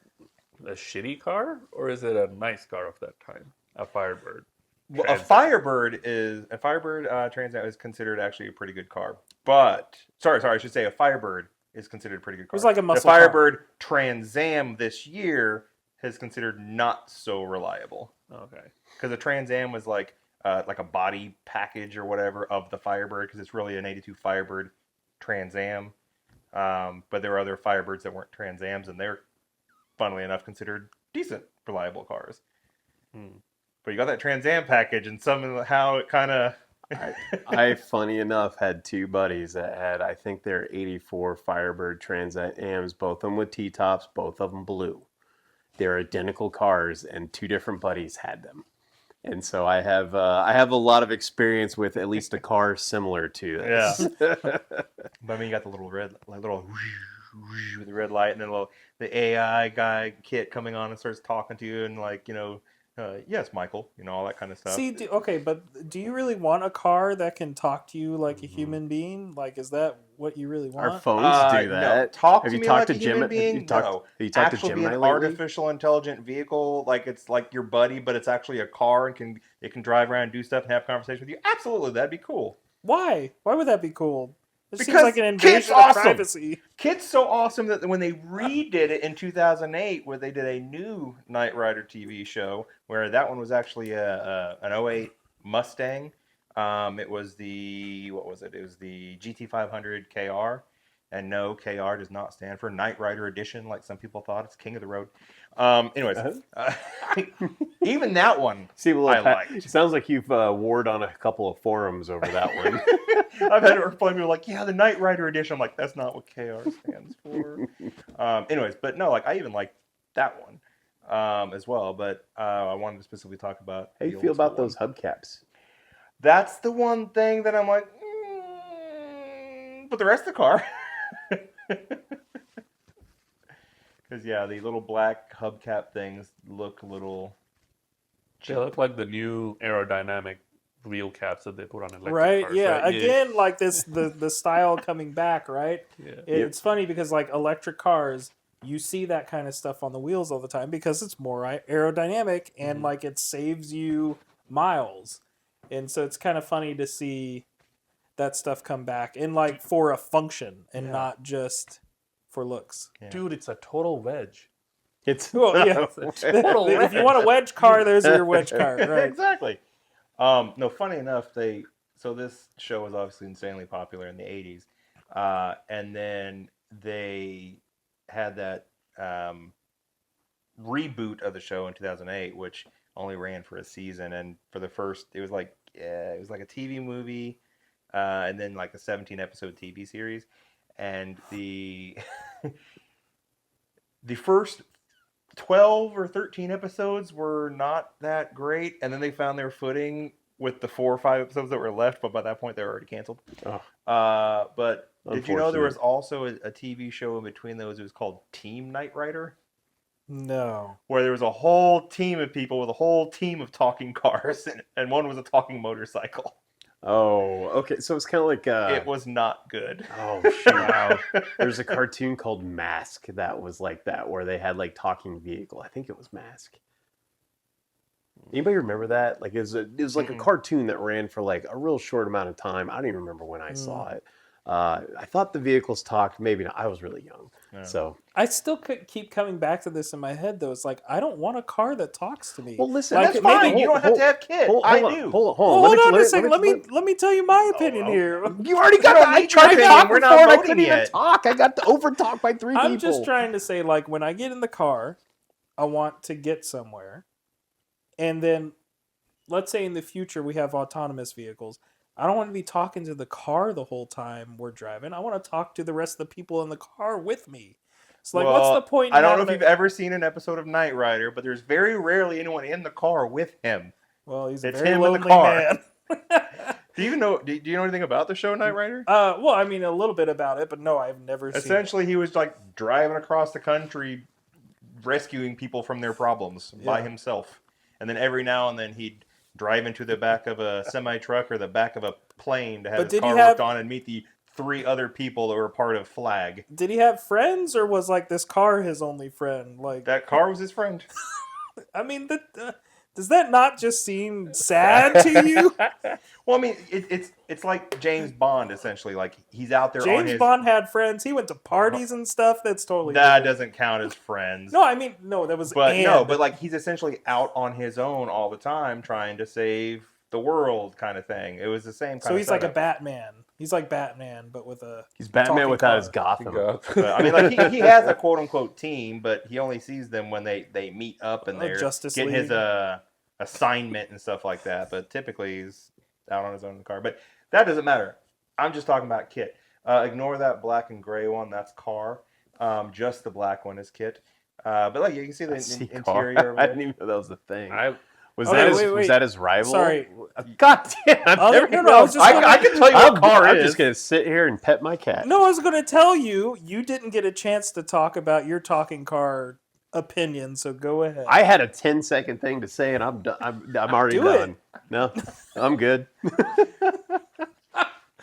Speaker 1: shitty car or is it a nice car of that time? A Firebird.
Speaker 3: Well,
Speaker 1: Trans
Speaker 3: a
Speaker 1: Am.
Speaker 3: Firebird Trans Am is considered actually a pretty good car. But sorry, I should say a Firebird is considered a pretty good car.
Speaker 4: was like a
Speaker 3: The
Speaker 4: muscle car.
Speaker 3: Firebird Trans Am this year is considered not so reliable
Speaker 1: Okay.
Speaker 3: because the Trans Am was like a body package or whatever of the Firebird because it's really an '82 Firebird Trans Am. But there were other Firebirds that weren't Trans Ams, and they're, funnily enough, considered decent, reliable cars. But you got that Trans Am package, and somehow it kind of.
Speaker 2: I, funny enough, had two buddies that had, I think they're 84 Firebird Trans Ams, both of them with T-tops, both of them blue. They're identical cars, and two different buddies had them. And so I have a lot of experience with at least a car similar to this.
Speaker 3: But I mean, you got the little red, with the red light, and then the AI guy Kit coming on and starts talking to you, and like yes, Michael, all that kind of stuff.
Speaker 4: See, okay, but do you really want a car that can talk to you like a human being? Like, is that what you really want?
Speaker 2: Our phones do
Speaker 3: No.
Speaker 2: that.
Speaker 3: Talk
Speaker 2: Have
Speaker 3: to
Speaker 2: you
Speaker 3: me
Speaker 2: talked
Speaker 3: like
Speaker 2: to
Speaker 3: a human
Speaker 2: Jim?
Speaker 3: being?
Speaker 2: Have you talked to
Speaker 3: Actually be
Speaker 2: Gemini
Speaker 3: an
Speaker 2: lately?
Speaker 3: artificial intelligent vehicle, like it's like your buddy, but it's actually a car and it can drive around and do stuff and have conversation with you. Absolutely, that'd be cool.
Speaker 4: Why? Why would that be cool? It seems
Speaker 3: Because
Speaker 4: like an
Speaker 3: Kit's
Speaker 4: invasion of
Speaker 3: awesome.
Speaker 4: privacy.
Speaker 3: K.I.T.'s so awesome that when they redid it in 2008, where they did a new Knight Rider TV show, where that one was actually an '08 Mustang. It was the what was it? It was the GT500 KR, and no, KR does not stand for Knight Rider Edition, like some people thought. It's King of the Road. Anyways, even that one
Speaker 2: See, well,
Speaker 3: I
Speaker 2: Pat,
Speaker 3: liked.
Speaker 2: it sounds like you've warred on a couple of forums over that one.
Speaker 3: I've had it reply people like, yeah, the Knight Rider Edition. I'm like, that's not what KR stands for. Anyways, but no, like I even like that one as well. But I wanted to specifically talk about.
Speaker 2: How do
Speaker 3: the
Speaker 2: you
Speaker 3: old
Speaker 2: feel about
Speaker 3: school
Speaker 2: those
Speaker 3: one.
Speaker 2: hubcaps?
Speaker 3: That's the one thing that I'm like, but the rest of the car. Because yeah, the little black hubcap things look a little.
Speaker 1: They look like the new aerodynamic wheel caps that they put on electric
Speaker 4: Right?
Speaker 1: cars.
Speaker 4: Yeah.
Speaker 1: Right?
Speaker 4: Again, like this, the style coming back, right?
Speaker 1: Yeah.
Speaker 4: It's funny because like electric cars, you see that kind of stuff on the wheels all the time because it's more aerodynamic and like it saves you miles. And so it's kind of funny to see that stuff come back and like for a function and not just for looks.
Speaker 3: Yeah.
Speaker 1: Dude, it's a total wedge.
Speaker 2: It's
Speaker 4: Well, yeah. If you want a wedge car, there's your wedge car, right?
Speaker 3: Exactly. No, funny enough, this show was obviously insanely popular in the '80s, and then they had that reboot of the show in 2008, which only ran for a season, and for the first, it was like a TV movie, and then like a 17-episode TV series, and the first 12 or 13 episodes were not that great, and then they found their footing with the 4 or 5 episodes that were left, but by that point they were already canceled.
Speaker 2: Oh.
Speaker 3: But did you know there
Speaker 2: Unfortunate.
Speaker 3: was also a TV show in between those? It was called Team Knight Rider,
Speaker 4: No.
Speaker 3: where there was a whole team of people with a whole team of talking cars, and one was a talking motorcycle.
Speaker 2: Oh, okay. So it's kind of like
Speaker 3: It was not good.
Speaker 2: oh shoot. There's a cartoon called Mask that was like that, where they had like talking vehicle. I think it was Mask. Anybody remember that? Like it was like a
Speaker 3: Mm-mm.
Speaker 2: cartoon that ran for like a real short amount of time. I don't even remember when I saw it. I thought the vehicles talked. Maybe not. I was really young,
Speaker 3: Yeah.
Speaker 2: so.
Speaker 4: I still could keep coming back to this in my head though. It's like I don't want a car that talks to me.
Speaker 2: Well, listen,
Speaker 4: Like,
Speaker 3: That's
Speaker 4: maybe-
Speaker 3: fine. You don't have to have kids. I do.
Speaker 2: Hold
Speaker 4: Hold
Speaker 2: on.
Speaker 4: on a second. Let me tell you my opinion
Speaker 3: oh.
Speaker 4: here.
Speaker 2: You already
Speaker 3: You
Speaker 2: got
Speaker 3: don't
Speaker 2: that. I
Speaker 3: need
Speaker 2: tried to
Speaker 3: your
Speaker 2: talk
Speaker 3: opinion. We're
Speaker 2: before
Speaker 3: not
Speaker 2: and I
Speaker 3: voting
Speaker 2: couldn't even
Speaker 3: yet.
Speaker 2: talk. I got over talked by 3 people.
Speaker 4: I'm just trying to say, like, when I get in the car, I want to get somewhere, and then, let's say in the future we have autonomous vehicles. I don't want to be talking to the car the whole time we're driving. I want to talk to the rest of the people in the car with me. It's like, what's the point?
Speaker 3: I don't know if you've ever seen an episode of Knight Rider, but there's very rarely anyone in the car with him.
Speaker 4: Well, he's a
Speaker 3: It's
Speaker 4: very
Speaker 3: him in the
Speaker 4: lonely
Speaker 3: car.
Speaker 4: man.
Speaker 3: Do you know anything about the show Knight Rider?
Speaker 4: Well, I mean, a little bit about it, but no, I've never seen it.
Speaker 3: Essentially, he was like driving across the country, rescuing people from their problems by
Speaker 4: Yeah.
Speaker 3: himself. And then every now and then he'd drive into the back of a semi truck or the back of a plane to have
Speaker 4: But
Speaker 3: his
Speaker 4: did he
Speaker 3: car
Speaker 4: have-
Speaker 3: worked on and meet the 3 other people that were part of Flag.
Speaker 4: Did he have friends, or was like this car his only friend? Like,
Speaker 3: That car was his friend.
Speaker 4: I mean, does that not just seem sad to you?
Speaker 3: Well, I mean, it's like James Bond essentially. Like he's out there on
Speaker 4: James
Speaker 3: his.
Speaker 4: Bond had friends. He went to parties and stuff. That's totally
Speaker 3: That
Speaker 4: different.
Speaker 3: doesn't count as friends.
Speaker 4: No, I mean, no, that was.
Speaker 3: But
Speaker 4: and.
Speaker 3: no, but like he's essentially out on his own all the time, trying to save the world, kind of thing. It was the same kind
Speaker 4: So
Speaker 3: of.
Speaker 4: he's like a
Speaker 3: setup.
Speaker 4: Batman. He's like Batman, but with a.
Speaker 2: He's Batman
Speaker 4: talking
Speaker 2: without
Speaker 4: car.
Speaker 2: his Gotham.
Speaker 3: But, I mean, like he has a quote unquote team, but he only sees them when they meet up and they're
Speaker 4: Justice
Speaker 3: getting
Speaker 4: League.
Speaker 3: his assignment and stuff like that. But typically he's out on his own in the car. But that doesn't matter. I'm just talking about Kit. Ignore that black and gray one. That's Car. Just the black one is Kit. But like you can see the interior. Over
Speaker 2: I
Speaker 3: there.
Speaker 2: didn't even know that was the thing. Was
Speaker 4: Okay,
Speaker 2: that his,
Speaker 4: wait.
Speaker 2: was that his rival?
Speaker 4: Sorry.
Speaker 2: God damn! I've
Speaker 4: Oh,
Speaker 2: never
Speaker 4: no,
Speaker 2: even
Speaker 4: I was just
Speaker 2: I,
Speaker 4: gonna-
Speaker 2: I can tell you
Speaker 3: I'm-
Speaker 2: what car
Speaker 3: I'm
Speaker 2: is. I'm
Speaker 3: just
Speaker 2: just gonna sit here and pet my cat.
Speaker 4: No, I was going to tell you. You didn't get a chance to talk about your talking car opinion, so go ahead.
Speaker 2: I had a 10-second thing to say, and I'm done. I'm already
Speaker 4: Do it.
Speaker 2: done. No, I'm good.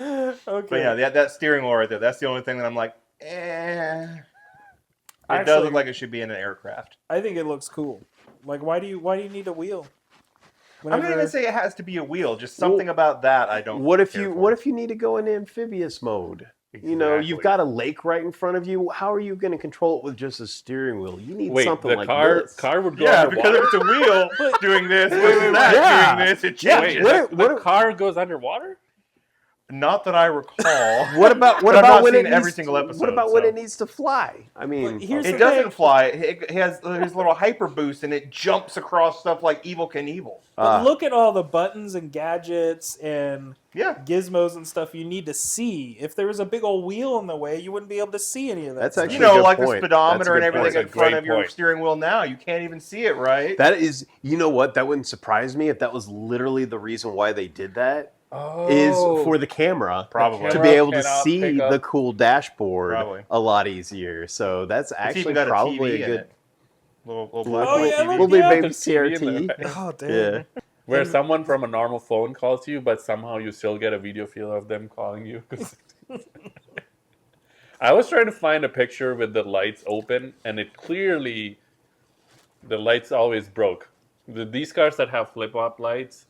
Speaker 4: Okay.
Speaker 3: But yeah, that steering wheel right there. That's the only thing that I'm like, eh. It does
Speaker 4: Actually-
Speaker 3: look like it should be in an aircraft.
Speaker 4: I think it looks cool. Like, why do you need a wheel?
Speaker 3: I'm not
Speaker 4: Whenever-
Speaker 3: even say it has to be a wheel. Just something about that I don't.
Speaker 2: What if
Speaker 3: care
Speaker 2: you
Speaker 3: for.
Speaker 2: What if you need to go into amphibious mode? You know, you've got a lake right in front of you. How are you going to control it with just a steering wheel? You need
Speaker 1: Wait,
Speaker 2: something
Speaker 1: the
Speaker 2: like
Speaker 1: car
Speaker 2: this.
Speaker 1: would go
Speaker 3: Yeah, because
Speaker 1: underwater?
Speaker 3: if it's a wheel
Speaker 4: But-
Speaker 3: doing this,
Speaker 2: wait,
Speaker 3: versus that
Speaker 2: yeah.
Speaker 3: doing this, it
Speaker 2: Yeah,
Speaker 3: changes.
Speaker 2: what-
Speaker 1: The car goes underwater?
Speaker 3: Not that I recall.
Speaker 2: What about
Speaker 3: But I've not
Speaker 2: when
Speaker 3: seen
Speaker 2: it
Speaker 3: every
Speaker 2: needs
Speaker 3: single episode,
Speaker 2: What about when
Speaker 3: so.
Speaker 2: it needs to fly? I mean,
Speaker 4: But here's
Speaker 3: It
Speaker 4: the
Speaker 3: doesn't
Speaker 4: thing.
Speaker 3: fly. It has his little hyper boost, and it jumps across stuff like Evil Knievel.
Speaker 4: But look at all the buttons and gadgets and
Speaker 3: Yeah.
Speaker 4: gizmos and stuff you need to see. If there was a big old wheel in the way, you wouldn't be able to see any of that.
Speaker 2: That's
Speaker 4: stuff.
Speaker 2: actually
Speaker 3: You know,
Speaker 2: a good
Speaker 3: like
Speaker 2: point.
Speaker 3: the
Speaker 2: That's a
Speaker 3: speedometer and
Speaker 2: good
Speaker 3: everything
Speaker 2: point.
Speaker 3: in
Speaker 1: That's a
Speaker 3: front
Speaker 1: great
Speaker 3: of your
Speaker 1: point.
Speaker 3: steering wheel now. You can't even see it, right?
Speaker 2: that is, you know what? That wouldn't surprise me if that was literally the reason why they did that.
Speaker 1: Oh.
Speaker 2: Is for the camera.
Speaker 3: Probably.
Speaker 2: To
Speaker 1: camera
Speaker 2: be able to
Speaker 1: cannot
Speaker 2: see
Speaker 1: pick up-
Speaker 2: the cool dashboard
Speaker 3: Probably.
Speaker 2: a lot easier. So that's
Speaker 3: It's
Speaker 2: actually
Speaker 3: even got
Speaker 2: probably
Speaker 3: a TV
Speaker 2: a
Speaker 3: in
Speaker 2: good
Speaker 3: it. Little black
Speaker 4: Oh,
Speaker 3: and white
Speaker 4: yeah,
Speaker 3: TV.
Speaker 4: look,
Speaker 2: little
Speaker 4: yeah.
Speaker 2: baby
Speaker 1: The TV in the
Speaker 2: CRT.
Speaker 1: back.
Speaker 4: Oh, damn.
Speaker 2: Yeah.
Speaker 1: Where someone from a normal phone calls you, but somehow you still get a video feel of them calling you. I was trying to find a picture with the lights open, and it clearly, the lights always broke. These cars that have flip-up lights,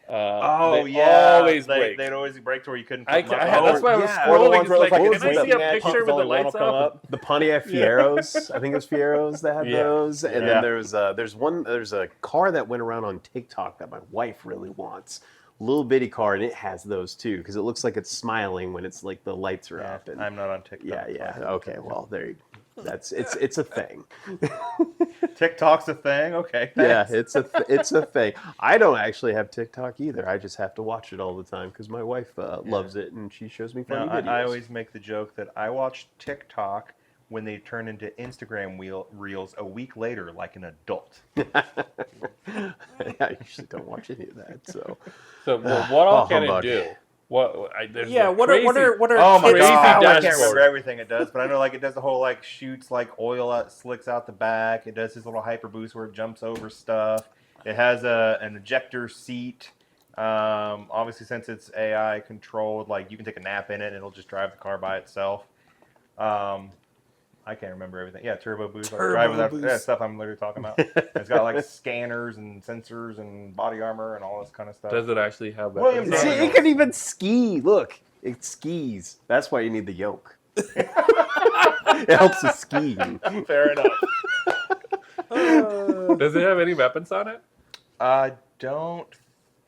Speaker 3: Oh
Speaker 1: they
Speaker 3: yeah,
Speaker 1: always break.
Speaker 3: They'd always break to where you couldn't.
Speaker 1: I
Speaker 3: put them
Speaker 1: ca-
Speaker 3: up.
Speaker 1: that's why I was
Speaker 2: yeah.
Speaker 3: Or the
Speaker 1: scrolling.
Speaker 3: ones
Speaker 1: It's
Speaker 3: where
Speaker 1: like,
Speaker 3: it's like
Speaker 1: can
Speaker 3: it's
Speaker 1: I see
Speaker 3: winking
Speaker 1: a
Speaker 3: at you,
Speaker 1: picture with
Speaker 3: only
Speaker 1: the
Speaker 3: one will
Speaker 1: lights
Speaker 3: come
Speaker 1: up?
Speaker 2: The Pontiac Fieros, I think it was Fieros that had
Speaker 1: Yeah.
Speaker 2: those, and
Speaker 3: Yeah.
Speaker 2: then there's a car that went around on TikTok that my wife really wants, little bitty car, and it has those too because it looks like it's smiling when it's like the lights are
Speaker 3: Yeah,
Speaker 2: up. And
Speaker 3: I'm not on TikTok.
Speaker 2: yeah. Okay, well there you. It's a thing.
Speaker 3: TikTok's a thing. Okay.
Speaker 2: Yeah,
Speaker 3: Thanks.
Speaker 2: it's a thing. I don't actually have TikTok either. I just have to watch it all the time because my wife loves it and she shows me funny
Speaker 3: No,
Speaker 2: videos.
Speaker 3: I always make the joke that I watch TikTok when they turn into Instagram reels a week later, like an adult.
Speaker 2: I usually don't watch any of that. So
Speaker 1: So what all
Speaker 2: Oh,
Speaker 1: can it
Speaker 2: humbug.
Speaker 1: do? There's
Speaker 4: Yeah,
Speaker 1: a
Speaker 4: what
Speaker 1: crazy-
Speaker 4: are
Speaker 3: Oh my
Speaker 4: kids'
Speaker 1: crazy
Speaker 3: god! I
Speaker 4: powers?
Speaker 3: can't
Speaker 1: dashboard.
Speaker 3: remember everything it does, but I know like it does the whole like shoots like oil out, slicks out the back. It does his little hyper boost where it jumps over stuff. It has an ejector seat. Obviously, since it's AI controlled, like you can take a nap in it and it'll just drive the car by itself. I can't remember everything. Yeah, turbo boost, like drive without stuff I'm literally talking about. It's got like scanners and sensors and body armor and all this kind of stuff.
Speaker 1: Does it actually have
Speaker 3: William
Speaker 1: weapons?
Speaker 2: See,
Speaker 3: Daniels.
Speaker 2: it can even ski. Look, it skis. That's why you need the yoke. It helps with skiing.
Speaker 3: Fair enough.
Speaker 1: Does it have any weapons on it?
Speaker 3: I don't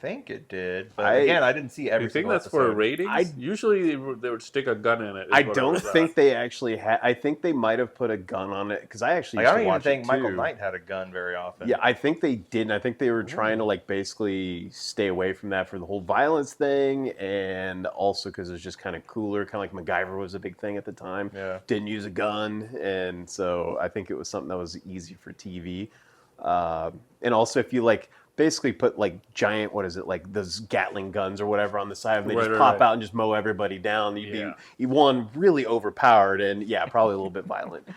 Speaker 3: think it did, but again, I didn't see every
Speaker 1: You think
Speaker 3: single
Speaker 1: that's
Speaker 3: episode.
Speaker 1: for ratings? Usually they would stick a gun in it.
Speaker 2: I don't think they actually had. I think they might have put a gun on it because I actually
Speaker 3: Like,
Speaker 2: used
Speaker 3: I
Speaker 2: to
Speaker 3: don't even
Speaker 2: watch
Speaker 3: think
Speaker 2: it
Speaker 3: Michael
Speaker 2: too.
Speaker 3: Knight had a gun very often.
Speaker 2: Yeah, I think they didn't. I think they were trying to like basically stay away from that for the whole violence thing, and also because it was just kind of cooler. Kind of like MacGyver was a big thing at the time.
Speaker 3: Yeah.
Speaker 2: Didn't use a gun, and so I think it was something that was easy for TV. And also, if you like basically put like giant, what is it, like those Gatling guns or whatever on the side, and they just pop out and just mow everybody down. You'd be one really overpowered, and yeah, probably a little bit violent.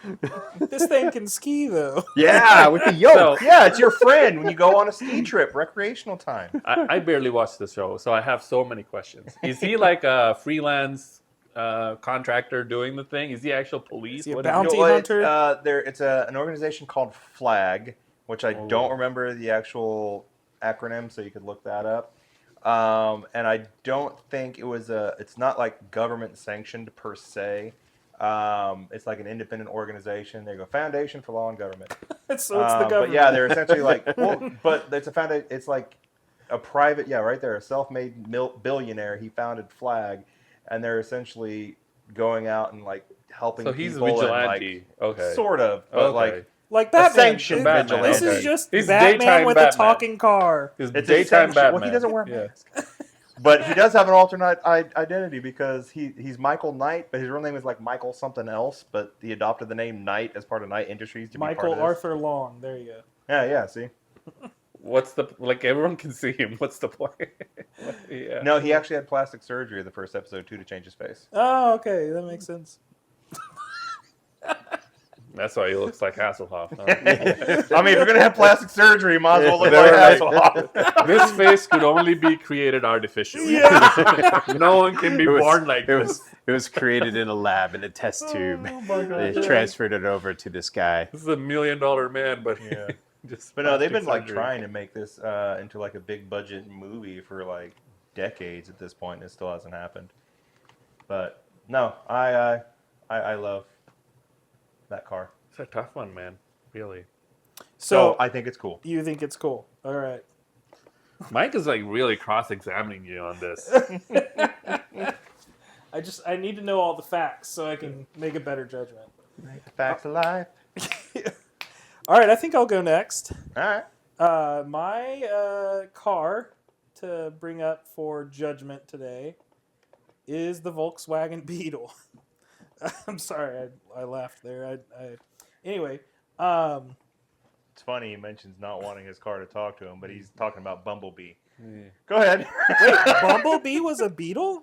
Speaker 4: This thing can ski though.
Speaker 2: Yeah, with the yoke.
Speaker 3: Yeah, it's your friend when you go on a ski trip, recreational time.
Speaker 1: I barely watch the show, so I have so many questions. Is he like a freelance contractor doing the thing? Is he actual police?
Speaker 4: Is he a
Speaker 1: What
Speaker 4: bounty
Speaker 3: You know,
Speaker 4: hunter?
Speaker 3: it's an organization called FLAG, which I don't remember the actual acronym, so you could look that up. And I don't think it's not like government sanctioned per se. It's like an independent organization. There you go, Foundation for Law and Government.
Speaker 4: So it's the government.
Speaker 3: But yeah, they're essentially like, but it's a foundation. It's like a private, right there, a self-made billionaire. He founded FLAG, and they're essentially going out and like helping.
Speaker 1: So he's a
Speaker 3: people
Speaker 1: vigilante.
Speaker 3: And, like,
Speaker 1: Okay.
Speaker 3: sort of, but
Speaker 4: like Batman.
Speaker 3: sanctioned
Speaker 1: Batman.
Speaker 4: This
Speaker 1: Okay.
Speaker 4: is just
Speaker 1: He's
Speaker 4: Batman
Speaker 1: daytime
Speaker 4: with
Speaker 1: Batman.
Speaker 4: a talking car.
Speaker 1: It's
Speaker 3: It's
Speaker 1: daytime
Speaker 3: essentially-
Speaker 1: Batman.
Speaker 3: Well, he doesn't wear a
Speaker 1: Yeah.
Speaker 3: mask. But he does have an alternate identity because he's Michael Knight, but his real name is like Michael something else. But he adopted the name Knight as part of Knight Industries to be
Speaker 4: Michael
Speaker 3: part of this.
Speaker 4: Arthur Long. There you go.
Speaker 3: Yeah. See,
Speaker 1: What's the like? Everyone can see him. What's the point? Yeah.
Speaker 3: no, he actually had plastic surgery in the first episode too to change his face.
Speaker 4: Oh, okay, that makes sense.
Speaker 1: That's why he looks like Hasselhoff. Huh?
Speaker 3: I mean, if you're gonna have plastic surgery, you might as well look like Hasselhoff.
Speaker 1: This face could only be created artificially. No one can be born like this.
Speaker 2: It was created in a lab in a test tube. They transferred it over to this guy.
Speaker 1: This is $1 million man, but
Speaker 3: Yeah.
Speaker 1: just
Speaker 3: But no, they've been
Speaker 1: plastic
Speaker 3: like
Speaker 1: surgery.
Speaker 3: trying to make this into like a big budget movie for like decades at this point, and it still hasn't happened. But no, I love that car.
Speaker 1: It's a tough one, man. Really.
Speaker 3: So I think it's cool.
Speaker 4: You think it's cool? All right.
Speaker 1: Mike is like really cross-examining you on this.
Speaker 4: I need to know all the facts so I can make a better judgment.
Speaker 3: Facts of life.
Speaker 4: All right, I think I'll go next.
Speaker 3: All right.
Speaker 4: My car to bring up for judgment today is the Volkswagen Beetle. I'm sorry, I laughed there. Anyway,
Speaker 3: It's funny he mentions not wanting his car to talk to him, but he's talking about Bumblebee. Go ahead.
Speaker 4: wait, Bumblebee was a Beetle?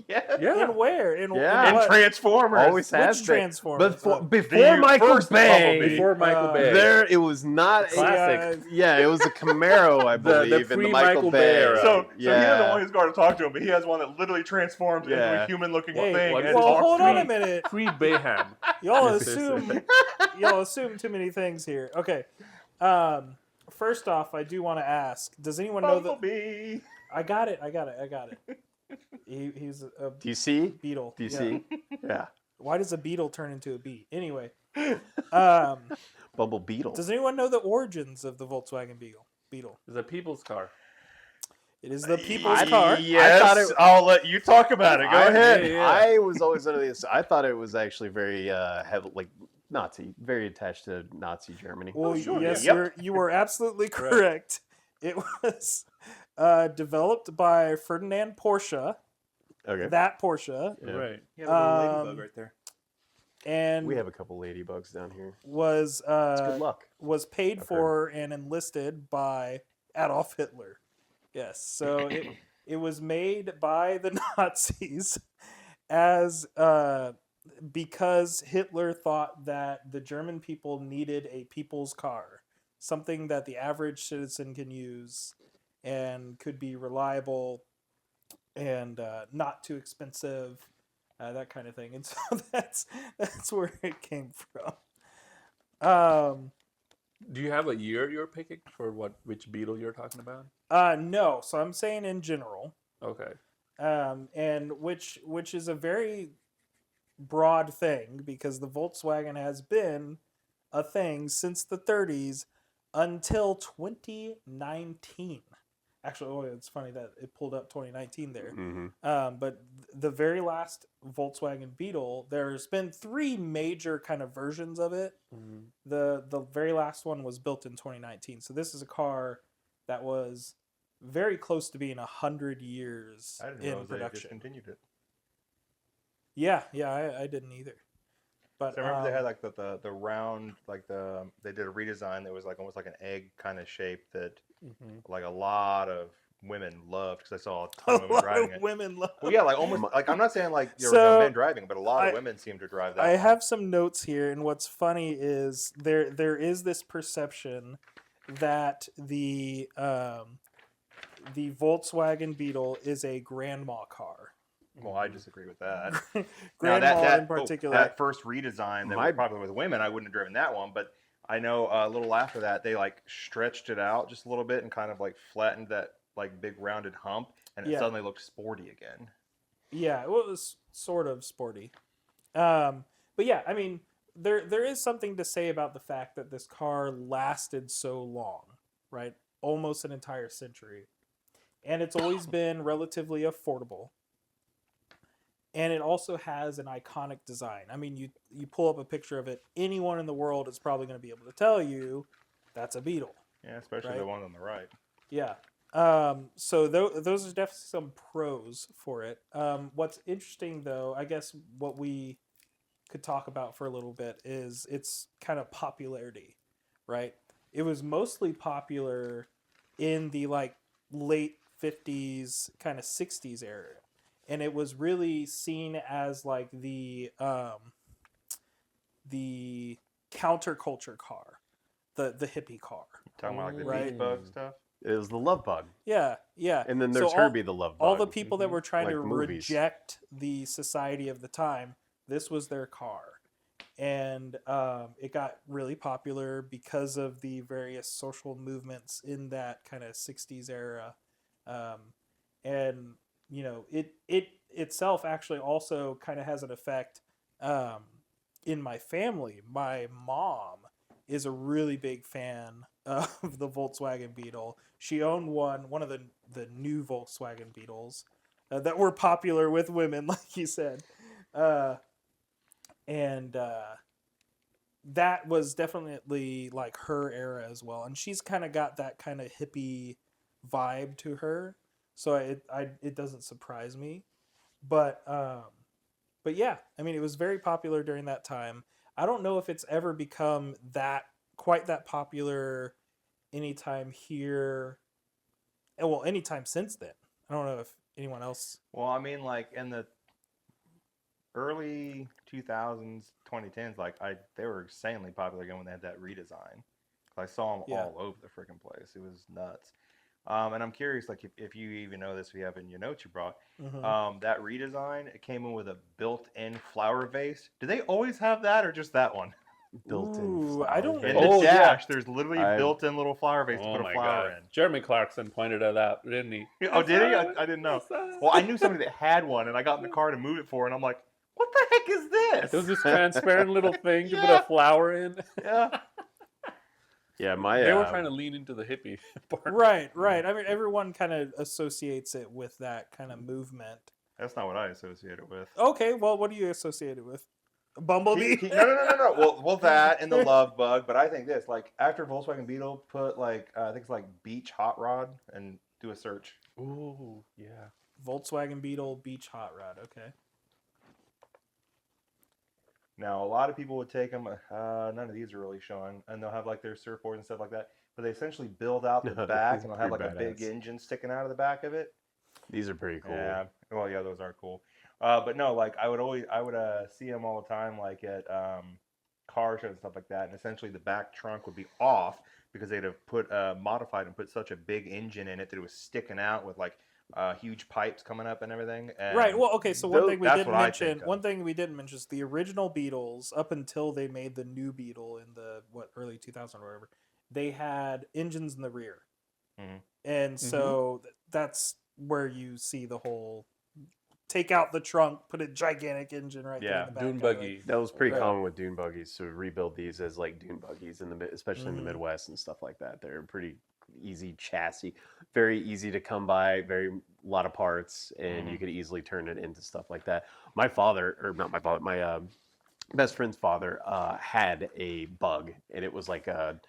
Speaker 3: Yeah.
Speaker 4: And where? In
Speaker 3: And
Speaker 4: what?
Speaker 3: Transformers.
Speaker 2: Always has
Speaker 4: Which
Speaker 2: been.
Speaker 4: Transformers?
Speaker 2: But before
Speaker 3: The
Speaker 2: Michael
Speaker 3: first
Speaker 2: Bay,
Speaker 3: Bumblebee.
Speaker 1: Before Michael Bay.
Speaker 2: there it was not
Speaker 1: Classic.
Speaker 2: Yeah, it was a Camaro, I
Speaker 1: The
Speaker 2: believe, in the
Speaker 1: pre-Michael
Speaker 2: Michael
Speaker 1: Bay
Speaker 2: Bay.
Speaker 1: era.
Speaker 3: So he
Speaker 2: yeah.
Speaker 3: doesn't want his car to talk to him, but he has one that literally transforms into
Speaker 2: Yeah.
Speaker 3: a human-looking
Speaker 4: Hey,
Speaker 3: thing.
Speaker 1: what
Speaker 3: And
Speaker 4: well,
Speaker 3: talks
Speaker 4: hold
Speaker 3: to
Speaker 4: on a
Speaker 3: him.
Speaker 4: minute.
Speaker 1: Pre-Bayham.
Speaker 4: Y'all
Speaker 1: Yes,
Speaker 4: assume too many things here. Okay. First off, I do want to ask: does anyone know that?
Speaker 3: Bumblebee.
Speaker 4: I got it. He's a
Speaker 2: Do you see?
Speaker 4: beetle.
Speaker 2: Do you
Speaker 4: Yeah.
Speaker 2: see? Yeah.
Speaker 4: Why does a beetle turn into a bee? Anyway,
Speaker 2: Bumble Beetle.
Speaker 4: does anyone know the origins of the Volkswagen Beetle?
Speaker 1: It's a people's car.
Speaker 4: It is the people's car.
Speaker 3: Yes,
Speaker 2: I thought it-
Speaker 3: I'll let you talk about it. Go ahead.
Speaker 1: yeah.
Speaker 2: I was always under this. I thought it was actually very heavy, like Nazi, very attached to Nazi Germany.
Speaker 4: Well,
Speaker 3: sure,
Speaker 4: yes,
Speaker 3: yeah.
Speaker 4: you were absolutely correct. It was developed by Ferdinand Porsche,
Speaker 2: Okay.
Speaker 4: that Porsche,
Speaker 2: Yeah.
Speaker 1: Right.
Speaker 3: Yeah,
Speaker 4: ladybug
Speaker 3: there.
Speaker 4: and
Speaker 2: We have a couple ladybugs down here.
Speaker 4: was
Speaker 2: It's good luck.
Speaker 4: was paid
Speaker 2: I've
Speaker 4: for and enlisted by Adolf Hitler. Yes, so it was made by the Nazis as because Hitler thought that the German people needed a people's car, something that the average citizen can use, and could be reliable and not too expensive, that kind of thing. And so that's where it came from.
Speaker 1: Do you have a year you're picking for which Beetle you're talking about?
Speaker 4: No, so I'm saying in general,
Speaker 1: Okay.
Speaker 4: and which is a very broad thing because the Volkswagen has been a thing since the 30s until 2019. Actually, it's funny that it pulled up 2019 there. But the very last Volkswagen Beetle, there's been 3 major kind of versions of it. The very last one was built in 2019. So this is a car that was very close to being 100 years
Speaker 3: I didn't
Speaker 4: in
Speaker 3: realize they
Speaker 4: production.
Speaker 3: discontinued it.
Speaker 4: Yeah, I didn't either. But
Speaker 3: So I remember they had like the round, like they did a redesign that was like almost like an egg kind of shape that like a lot of women loved because I saw a ton of women driving it.
Speaker 4: women love.
Speaker 3: Well, yeah, like almost like I'm not saying like there were
Speaker 4: So,
Speaker 3: no men driving, but a lot of women seem to drive that.
Speaker 4: I
Speaker 3: one.
Speaker 4: have some notes here, and what's funny is there is this perception that the Volkswagen Beetle is a grandma car.
Speaker 3: Well, I disagree with that.
Speaker 4: Grandma in particular.
Speaker 3: That first redesign that was popular with women, I wouldn't have driven that one. But I know a little after that, they like stretched it out just a little bit and kind of like flattened that like big rounded hump, and it suddenly looked sporty again.
Speaker 4: Yeah, well, it was sort of sporty. But yeah, I mean, there is something to say about the fact that this car lasted so long, right? Almost an entire century. And it's always been relatively affordable. And it also has an iconic design. I mean, you pull up a picture of it, anyone in the world is probably going to be able to tell you that's a Beetle.
Speaker 3: Yeah, especially the one on the right.
Speaker 4: Yeah. So those are definitely some pros for it. What's interesting, though, I guess what we could talk about for a little bit is its kind of popularity, right? It was mostly popular in the like late 50s, kind of 60s era. And it was really seen as like the counterculture car, the hippie car.
Speaker 3: Talking about like the
Speaker 4: Right.
Speaker 3: beach bug stuff.
Speaker 2: It was the Love Bug.
Speaker 4: Yeah.
Speaker 2: And then there's Herbie the Love Bug.
Speaker 4: All the people that were trying
Speaker 2: Like
Speaker 4: to
Speaker 2: movies.
Speaker 4: reject the society of the time, this was their car. And it got really popular because of the various social movements in that kind of 60s era. And, you know, it itself actually also kind of has an effect in my family. My mom is a really big fan of the Volkswagen Beetle. She owned one of the new Volkswagen Beetles that were popular with women, like you said. And that was definitely like her era as well. And she's kind of got that kind of hippie vibe to her. So it doesn't surprise me. But yeah, I mean, it was very popular during that time. I don't know if it's ever become quite that popular anytime here. Well, anytime since then. I don't know if anyone else.
Speaker 3: Well, I mean, like in the early 2000s, 2010s, like they were insanely popular again when they had that redesign. I saw them all over the freaking place. It was nuts. And I'm curious, like if you even know this, if you have in your notes you brought, that redesign, it came in with a built-in flower vase. Do they always have that, or just that one?
Speaker 2: Built-in.
Speaker 4: I don't
Speaker 3: In
Speaker 4: know.
Speaker 3: the dash, there's literally a built-in little flower vase to
Speaker 1: Oh
Speaker 3: put a
Speaker 1: my
Speaker 3: flower
Speaker 1: God.
Speaker 3: in.
Speaker 1: Jeremy Clarkson pointed it out, didn't he?
Speaker 3: Oh, did he? I didn't know. Well, I knew somebody that had one, and I got in the car to move it for, and I'm like, what the heck is this?
Speaker 1: It was this transparent little thing to put a flower in.
Speaker 3: Yeah.
Speaker 2: Yeah,
Speaker 1: They were trying to lean into the hippie part.
Speaker 4: Right. I mean, everyone kind of associates it with that kind of movement.
Speaker 3: That's not what I associate it with.
Speaker 4: Okay, well, what do you associate it with? A bumblebee?
Speaker 3: No. Well, that and the love bug, but I think this, like, after Volkswagen Beetle, put like I think it's like beach hot rod and do a search.
Speaker 1: Ooh, yeah.
Speaker 4: Volkswagen Beetle Beach Hot Rod. Okay.
Speaker 3: Now, a lot of people would take them. None of these are really showing, and they'll have like their surfboards and stuff like that. But they essentially build out the back, and they'll have like a big engine sticking out of the back of it.
Speaker 2: These are pretty cool.
Speaker 3: Yeah. Well, yeah, those are cool. But no, like I would see them all the time, like at car shows and stuff like that, and essentially the back trunk would be off because they'd have put modified and put such a big engine in it that it was sticking out with like huge pipes coming up and everything. And
Speaker 4: Right. Well, okay. So one thing we
Speaker 3: that's
Speaker 4: didn't
Speaker 3: what I
Speaker 4: mention.
Speaker 3: think of.
Speaker 4: One thing we didn't mention is the original Beetles. Up until they made the new Beetle in the early 2000 or whatever, they had engines in the rear,
Speaker 3: Mhm.
Speaker 4: and so that's where you see the whole take out the trunk, put a gigantic engine right there
Speaker 3: Yeah.
Speaker 4: in the back.
Speaker 1: Dune
Speaker 4: kinda like-
Speaker 1: buggy.
Speaker 2: That was pretty
Speaker 4: Right.
Speaker 2: common with dune buggies to rebuild these as like dune buggies in the especially in the
Speaker 4: Mhm.
Speaker 2: Midwest and stuff like that. They're pretty easy chassis, very easy to come by, very lot of parts, and you could easily turn it into stuff like that. My father, or not my father, my best friend's father had a bug, and it was like a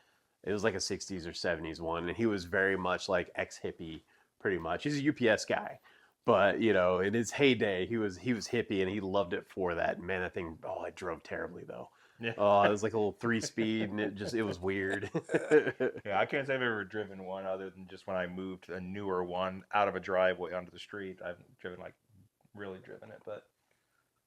Speaker 2: 60s or 70s one, and he was very much like ex-hippie, pretty much. He's a UPS guy. But in his heyday, he was hippie and he loved it for that. And man, that thing, it drove terribly though.
Speaker 3: Yeah.
Speaker 2: Oh, it was like a little 3-speed, and it was weird.
Speaker 3: Yeah, I can't say I've ever driven one other than just when I moved a newer one out of a driveway onto the street. I've really driven it, but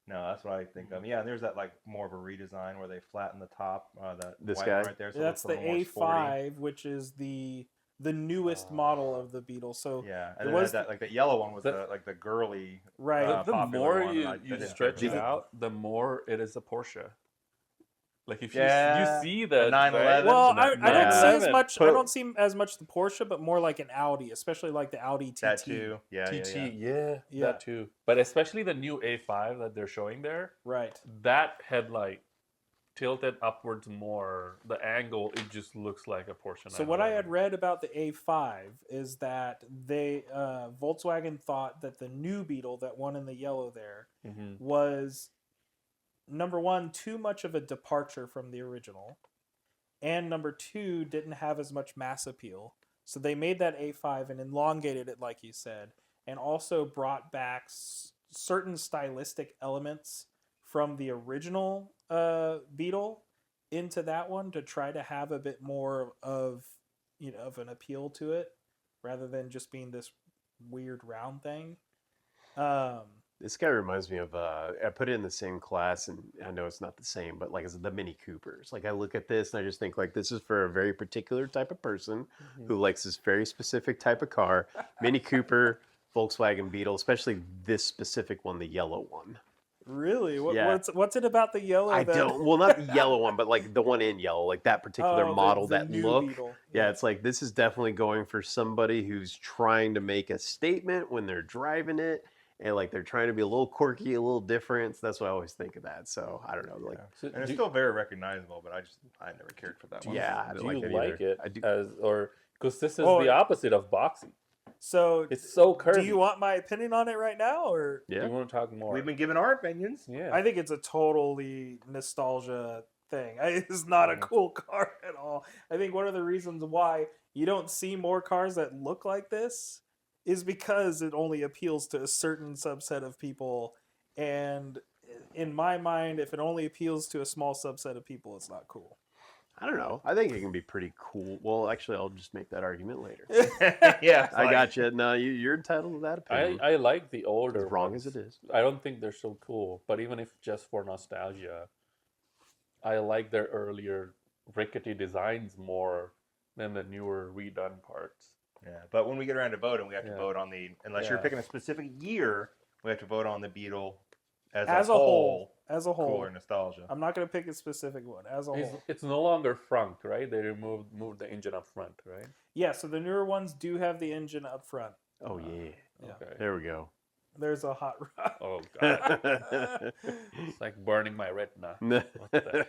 Speaker 3: no, that's what I think of. Yeah, and there's that like more of a redesign where they flatten the top, that
Speaker 2: This
Speaker 3: white
Speaker 2: guy?
Speaker 3: one right there. So it
Speaker 4: That's
Speaker 3: looks
Speaker 4: the
Speaker 3: a little more sporty.
Speaker 4: A5, which is the newest model of the Beetle. So
Speaker 3: Yeah,
Speaker 4: It
Speaker 3: and then
Speaker 4: was
Speaker 3: that yellow one was
Speaker 1: the-
Speaker 3: the girly.
Speaker 4: right.
Speaker 1: The
Speaker 3: popular
Speaker 1: more
Speaker 3: one, and I
Speaker 1: you
Speaker 3: didn't
Speaker 1: stretch
Speaker 3: think
Speaker 1: it
Speaker 3: of
Speaker 1: out, the more it is a Porsche. Like if
Speaker 3: Yeah,
Speaker 1: you see the
Speaker 3: 911.
Speaker 4: Well,
Speaker 3: So
Speaker 4: I
Speaker 3: that-
Speaker 4: don't see as
Speaker 1: 911.
Speaker 4: much. I don't see as much the Porsche, but more like an Audi, especially like the Audi TT.
Speaker 3: that too. Yeah,
Speaker 1: TT,
Speaker 3: yeah.
Speaker 4: Yeah.
Speaker 1: that too. But especially the new A5 that they're showing there,
Speaker 4: Right.
Speaker 1: that headlight tilted upwards more. The angle, it just looks like a Porsche.
Speaker 4: So what I had
Speaker 1: 911.
Speaker 4: read about the A5 is that they Volkswagen thought that the new Beetle, that one in the yellow there,
Speaker 1: Mhm.
Speaker 4: was number one, too much of a departure from the original, and number two, didn't have as much mass appeal. So they made that A5 and elongated it, like you said, and also brought back certain stylistic elements from the original Beetle into that one to try to have a bit more of of an appeal to it, rather than just being this weird round thing.
Speaker 2: This guy reminds me of I put it in the same class, and I know it's not the same, but like it's the Mini Coopers. Like I look at this and I just think like this is for a very particular type of person who likes this very specific type of car. Mini Cooper, Volkswagen Beetle, especially this specific one, the yellow one.
Speaker 4: Really?
Speaker 2: Yeah.
Speaker 4: What's it about the yellow?
Speaker 2: I
Speaker 4: that...
Speaker 2: don't. Well, not the yellow one, but like the one in yellow, like that particular
Speaker 4: Oh,
Speaker 2: model,
Speaker 4: the
Speaker 2: that
Speaker 4: new
Speaker 2: look.
Speaker 4: Beetle.
Speaker 2: Yeah, it's like this is definitely going for somebody who's trying to make a statement when they're driving it, and like they're trying to be a little quirky, a little different. So that's what I always think of that. So I don't know, like
Speaker 1: So
Speaker 3: And it's
Speaker 1: do-
Speaker 3: still very recognizable, but I never cared for that one.
Speaker 2: yeah, I
Speaker 1: do
Speaker 2: don't like
Speaker 1: you
Speaker 2: that
Speaker 1: like
Speaker 2: either.
Speaker 1: it
Speaker 2: I do.
Speaker 1: because this is
Speaker 4: Oh,
Speaker 1: the opposite of boxy.
Speaker 4: So,
Speaker 1: It's so curvy.
Speaker 4: do you want my opinion on it right now, or
Speaker 1: Do
Speaker 2: Yeah.
Speaker 1: you want to talk more?
Speaker 3: We've been giving our opinions.
Speaker 1: yeah.
Speaker 4: I think it's a totally nostalgia thing. It's not a
Speaker 3: Mhm.
Speaker 4: cool car at all. I think one of the reasons why you don't see more cars that look like this is because it only appeals to a certain subset of people. And in my mind, if it only appeals to a small subset of people, it's not cool.
Speaker 2: I don't know. I think it can be pretty cool. Well, actually, I'll just make that argument later.
Speaker 3: Yeah, it's
Speaker 2: I
Speaker 3: like-
Speaker 2: got you. No, you're entitled to that opinion.
Speaker 1: I like the older
Speaker 2: as wrong
Speaker 1: ones.
Speaker 2: as it is.
Speaker 1: I don't think they're so cool, but even if just for nostalgia, I like their earlier rickety designs more than the newer redone parts.
Speaker 3: Yeah, but when we get around to voting, we have to
Speaker 1: Yeah.
Speaker 3: vote on unless you're
Speaker 1: Yeah.
Speaker 3: picking a specific year, we have to vote on the Beetle as,
Speaker 4: As
Speaker 3: a whole.
Speaker 4: as a whole,
Speaker 3: Cooler nostalgia.
Speaker 4: I'm not going to pick a specific one. As a whole,
Speaker 1: It's no longer front, right? They moved the engine up front, right?
Speaker 4: yeah. So the newer ones do have the engine up front.
Speaker 2: Oh yeah.
Speaker 4: Yeah.
Speaker 1: Okay.
Speaker 2: There we go.
Speaker 4: There's a hot rod.
Speaker 1: Oh god, it's like burning my retina. What the-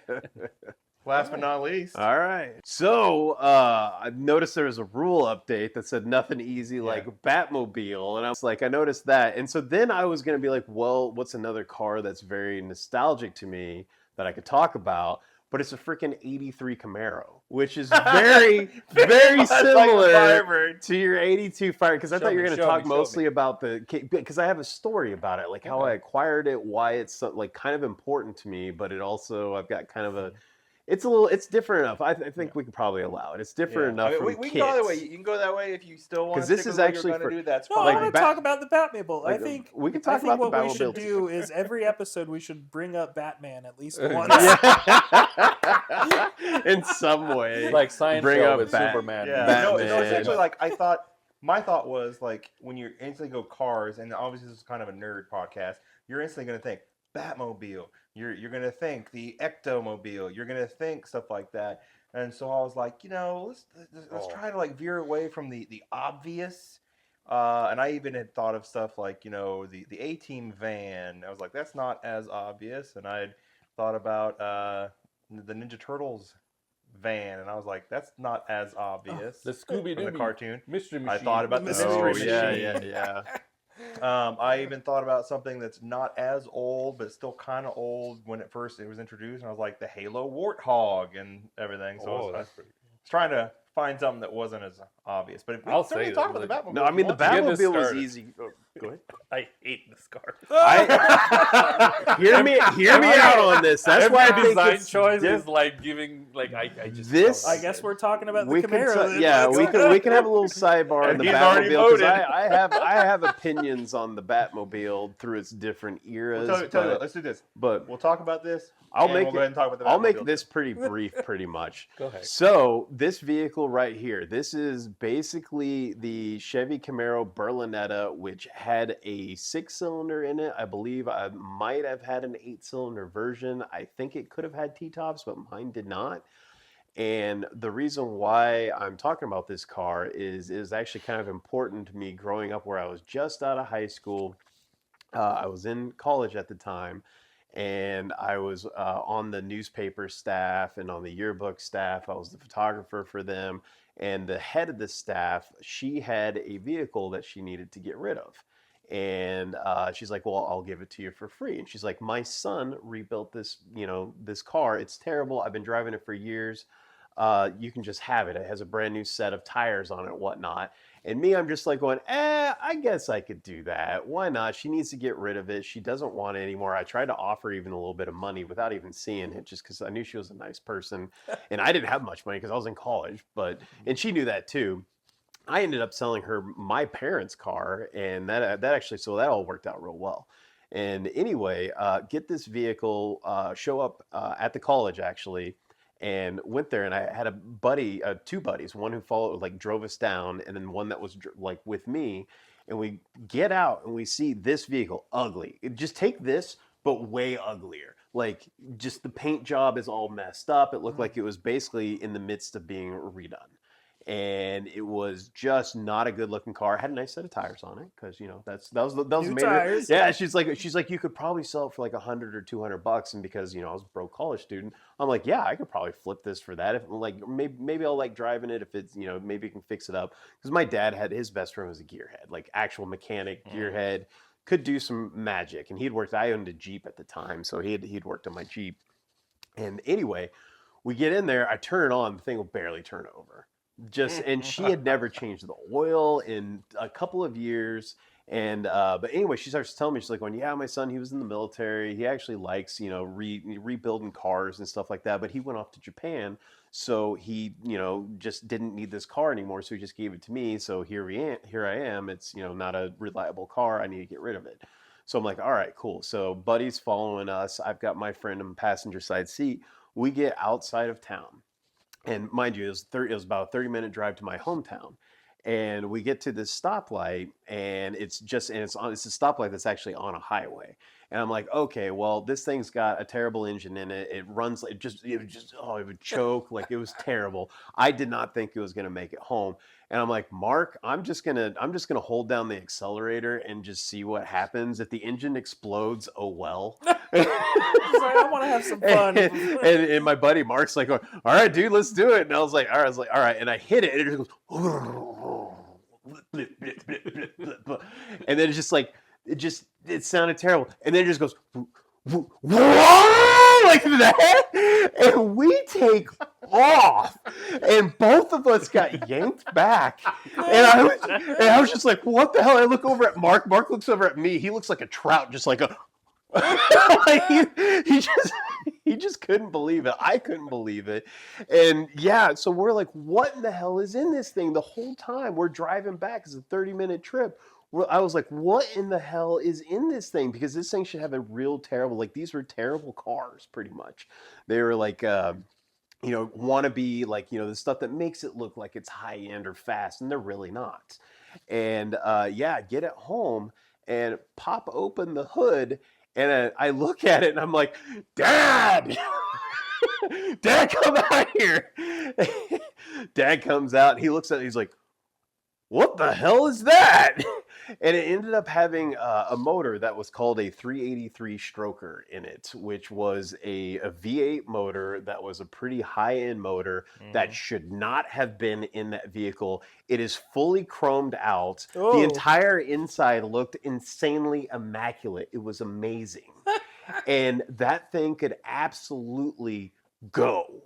Speaker 3: Last but not least,
Speaker 2: All right. So I noticed there was a rule update that said nothing easy like Batmobile. And I was like, I noticed that. And so then I was going to be like, well, what's another car that's very nostalgic to me that I could talk about? But it's a freaking 83 Camaro, which is very, very
Speaker 3: much like the
Speaker 2: similar
Speaker 3: Firebird.
Speaker 2: to your 82 Fire. Because I
Speaker 1: Show
Speaker 2: thought you were
Speaker 1: me,
Speaker 2: going to
Speaker 1: show
Speaker 2: talk
Speaker 1: me, show
Speaker 2: mostly
Speaker 1: me.
Speaker 2: about because I have a story about it, like how
Speaker 1: Okay.
Speaker 2: I acquired it, why it's like kind of important to me, but it also, I've got kind of a, It's different enough. I think we could probably allow it. It's different enough from
Speaker 3: we
Speaker 2: kids.
Speaker 3: can go that way. You can go that way if you still want to.
Speaker 2: 'Cause this
Speaker 3: stick
Speaker 2: is
Speaker 3: with what
Speaker 2: actually
Speaker 3: you're gonna
Speaker 2: for-
Speaker 3: do. That's
Speaker 4: No,
Speaker 3: fine.
Speaker 4: I
Speaker 2: Like
Speaker 4: want to talk about the Batmobile.
Speaker 2: like,
Speaker 4: I think
Speaker 2: we can
Speaker 4: I
Speaker 2: talk
Speaker 4: think
Speaker 2: about the
Speaker 4: what we should
Speaker 2: Batmobile
Speaker 4: do is every episode we should bring up Batman at least once.
Speaker 2: In some way.
Speaker 1: It's like Seinfeld
Speaker 2: Bring up
Speaker 1: with Superman.
Speaker 3: Yeah, no,
Speaker 2: Batman.
Speaker 3: essentially, like my thought was like when you instantly go cars, and obviously this is kind of a nerd podcast, you're instantly gonna think Batmobile. You're gonna think the Ectomobile. You're gonna think stuff like that. And so I was like, let's try to like veer away from the obvious. And I even had thought of stuff like the A-Team van. I was like, that's not as obvious. And I had thought about the Ninja Turtles van, and I was like, that's not as obvious.
Speaker 1: The Scooby
Speaker 3: from the
Speaker 1: Doo
Speaker 3: cartoon.
Speaker 1: Mystery Machine.
Speaker 3: I thought about the
Speaker 4: Mystery
Speaker 3: Mystery
Speaker 4: Machine.
Speaker 2: yeah.
Speaker 3: I even thought about something that's not as old, but still kind of old when it was introduced. And I was like, the Halo Warthog and everything. So I was
Speaker 1: that's pretty
Speaker 3: trying to find something that wasn't as obvious. But if we
Speaker 1: I'll
Speaker 3: certainly
Speaker 1: say
Speaker 3: talk
Speaker 1: that,
Speaker 3: about the Batmobile.
Speaker 2: No, I mean the
Speaker 3: if you want to.
Speaker 1: Get this
Speaker 2: Batmobile was
Speaker 1: started.
Speaker 2: easy. Oh, go ahead.
Speaker 1: I hate this car.
Speaker 2: Hear me out on this. That's why I
Speaker 1: Every
Speaker 2: think
Speaker 1: design
Speaker 2: it's
Speaker 1: choice
Speaker 2: diff-
Speaker 1: is like giving I just
Speaker 2: This-
Speaker 1: don't
Speaker 4: I
Speaker 1: like
Speaker 4: guess
Speaker 1: it.
Speaker 4: we're talking about the
Speaker 2: we can
Speaker 4: Camaro.
Speaker 2: t-
Speaker 4: then.
Speaker 2: yeah
Speaker 4: Let's-
Speaker 2: we can have a little sidebar on
Speaker 3: And
Speaker 2: the
Speaker 3: he's already
Speaker 2: Batmobile because
Speaker 3: voted.
Speaker 2: I have opinions on the Batmobile through its different eras.
Speaker 3: Tell you what, let's do this.
Speaker 2: but
Speaker 3: We'll talk about this.
Speaker 2: I'll
Speaker 3: and
Speaker 2: make
Speaker 3: we'll go ahead and talk about the
Speaker 2: I'll
Speaker 3: Batmobile
Speaker 2: make this pretty brief, pretty much.
Speaker 1: Go ahead.
Speaker 2: So this vehicle right here, this is basically the Chevy Camaro Berlinetta, which had a 6-cylinder in it. I believe I might have had an 8-cylinder version. I think it could have had T-tops, but mine did not. And the reason why I'm talking about this car is actually kind of important to me growing up where I was just out of high school. I was in college at the time, and I was on the newspaper staff and on the yearbook staff. I was the photographer for them. And the head of the staff, she had a vehicle that she needed to get rid of. And she's like, well, I'll give it to you for free. And she's like, my son rebuilt this, this car. It's terrible. I've been driving it for years. You can just have it. It has a brand new set of tires on it and whatnot. And me, I'm just like going, I guess I could do that. Why not? She needs to get rid of it. She doesn't want it anymore. I tried to offer even a little bit of money without even seeing it, just because I knew she was a nice person. And I didn't have much money because I was in college, and she knew that too. I ended up selling her my parents' car, and that all worked out real well. And anyway, get this vehicle, show up at the college actually, and went there, and I had a buddy, 2 buddies, one who drove us down, and then one that was with me. And we get out and we see this vehicle, ugly. Just take this, but way uglier. Like, just the paint job is all messed up. It looked like it was basically in the midst of being redone. And it was just not a good looking car. It had a nice set of tires on it because that was
Speaker 4: New
Speaker 2: main.
Speaker 4: tires.
Speaker 2: Yeah, she's like you could probably sell it for like $100 or $200, and because I was a broke college student, I'm like, yeah, I could probably flip this for that. If maybe I'll like driving it if it's maybe you can fix it up, because my dad had his best friend was a gearhead, like actual mechanic gearhead, could do some magic, and he'd worked. I owned a Jeep at the time, so he'd worked on my Jeep. And anyway, we get in there, I turn it on, the thing will barely turn over. And she had never changed the oil in a couple of years. And but anyway, she starts telling me, she's like, yeah, my son, he was in the military. He actually likes rebuilding cars and stuff like that. But he went off to Japan, so he just didn't need this car anymore. So he just gave it to me. So here I am. It's not a reliable car. I need to get rid of it. So I'm like, all right, cool. So buddy's following us. I've got my friend in the passenger side seat. We get outside of town. And mind you, it was about a 30-minute drive to my hometown. And we get to this stoplight, and it's a stoplight that's actually on a highway. And I'm like, okay, well, this thing's got a terrible engine in it. It runs like it would choke, like it was terrible. I did not think it was gonna make it home. And I'm like, Mark, I'm just gonna hold down the accelerator and just see what happens. If the engine explodes, oh well.
Speaker 4: He's like, I want to have some fun.
Speaker 2: and my buddy Mark's like, all right, dude, let's do it. And I was like, all right. And I hit it, and it just goes, and then it's just like, it sounded terrible. And then it just goes, like that. And we take off, and both of us got yanked back. And I was just like, what the hell? I look over at Mark. Mark looks over at me. He looks like a trout, just like a. Like he He just couldn't believe it. I couldn't believe it. And yeah, so we're like, what in the hell is in this thing? The whole time we're driving back, it's a 30-minute trip. I was like, what in the hell is in this thing? Because this thing should have a real terrible, like these were terrible cars pretty much. They were like, want to be like, the stuff that makes it look like it's high end or fast, and they're really not. And get it home and pop open the hood, and I look at it and I'm like, Dad! Dad, come out here! Dad comes out and he looks at it, he's like, what the hell is that? And it ended up having a motor that was called a 383 stroker in it, which was a V8 motor that was a pretty high-end motor that should not have been in that vehicle. It is fully chromed out.
Speaker 4: Oh.
Speaker 2: The entire inside looked insanely immaculate. It was amazing. And that thing could absolutely go.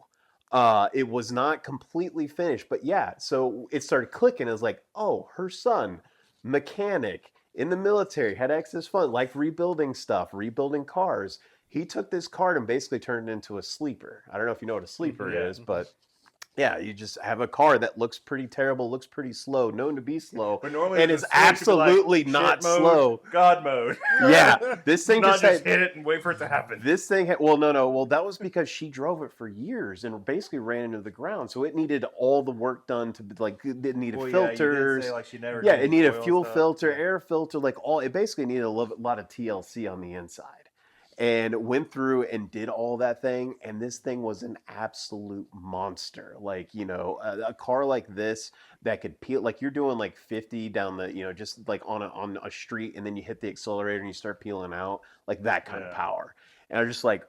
Speaker 2: It was not completely finished, but yeah, so it started clicking. It was like, oh, her son, mechanic in the military, had excess fun, like rebuilding stuff, rebuilding cars. He took this car and basically turned it into a sleeper. I don't know if you know what a sleeper is, but yeah, you just have a car that looks pretty terrible, looks pretty slow, known to be slow,
Speaker 3: But normally
Speaker 2: and
Speaker 3: the
Speaker 2: is
Speaker 3: switch would be
Speaker 2: absolutely
Speaker 3: like,
Speaker 2: not
Speaker 3: shit mode,
Speaker 2: slow.
Speaker 3: God mode.
Speaker 2: Yeah, this thing
Speaker 3: Not
Speaker 2: just
Speaker 3: hit it and wait for it to happen.
Speaker 2: This thing had, well, that was because she drove it for years and basically ran into the ground. So it needed all the work done to it needed filters. It needed a fuel filter, air filter, it basically needed a lot of TLC on the inside. And went through and did all that thing. And this thing was an absolute monster. A car like this that could peel, like you're doing like 50 down the, just like on a street, and then you hit the accelerator and you start peeling out, like that kind of power. And I was just like,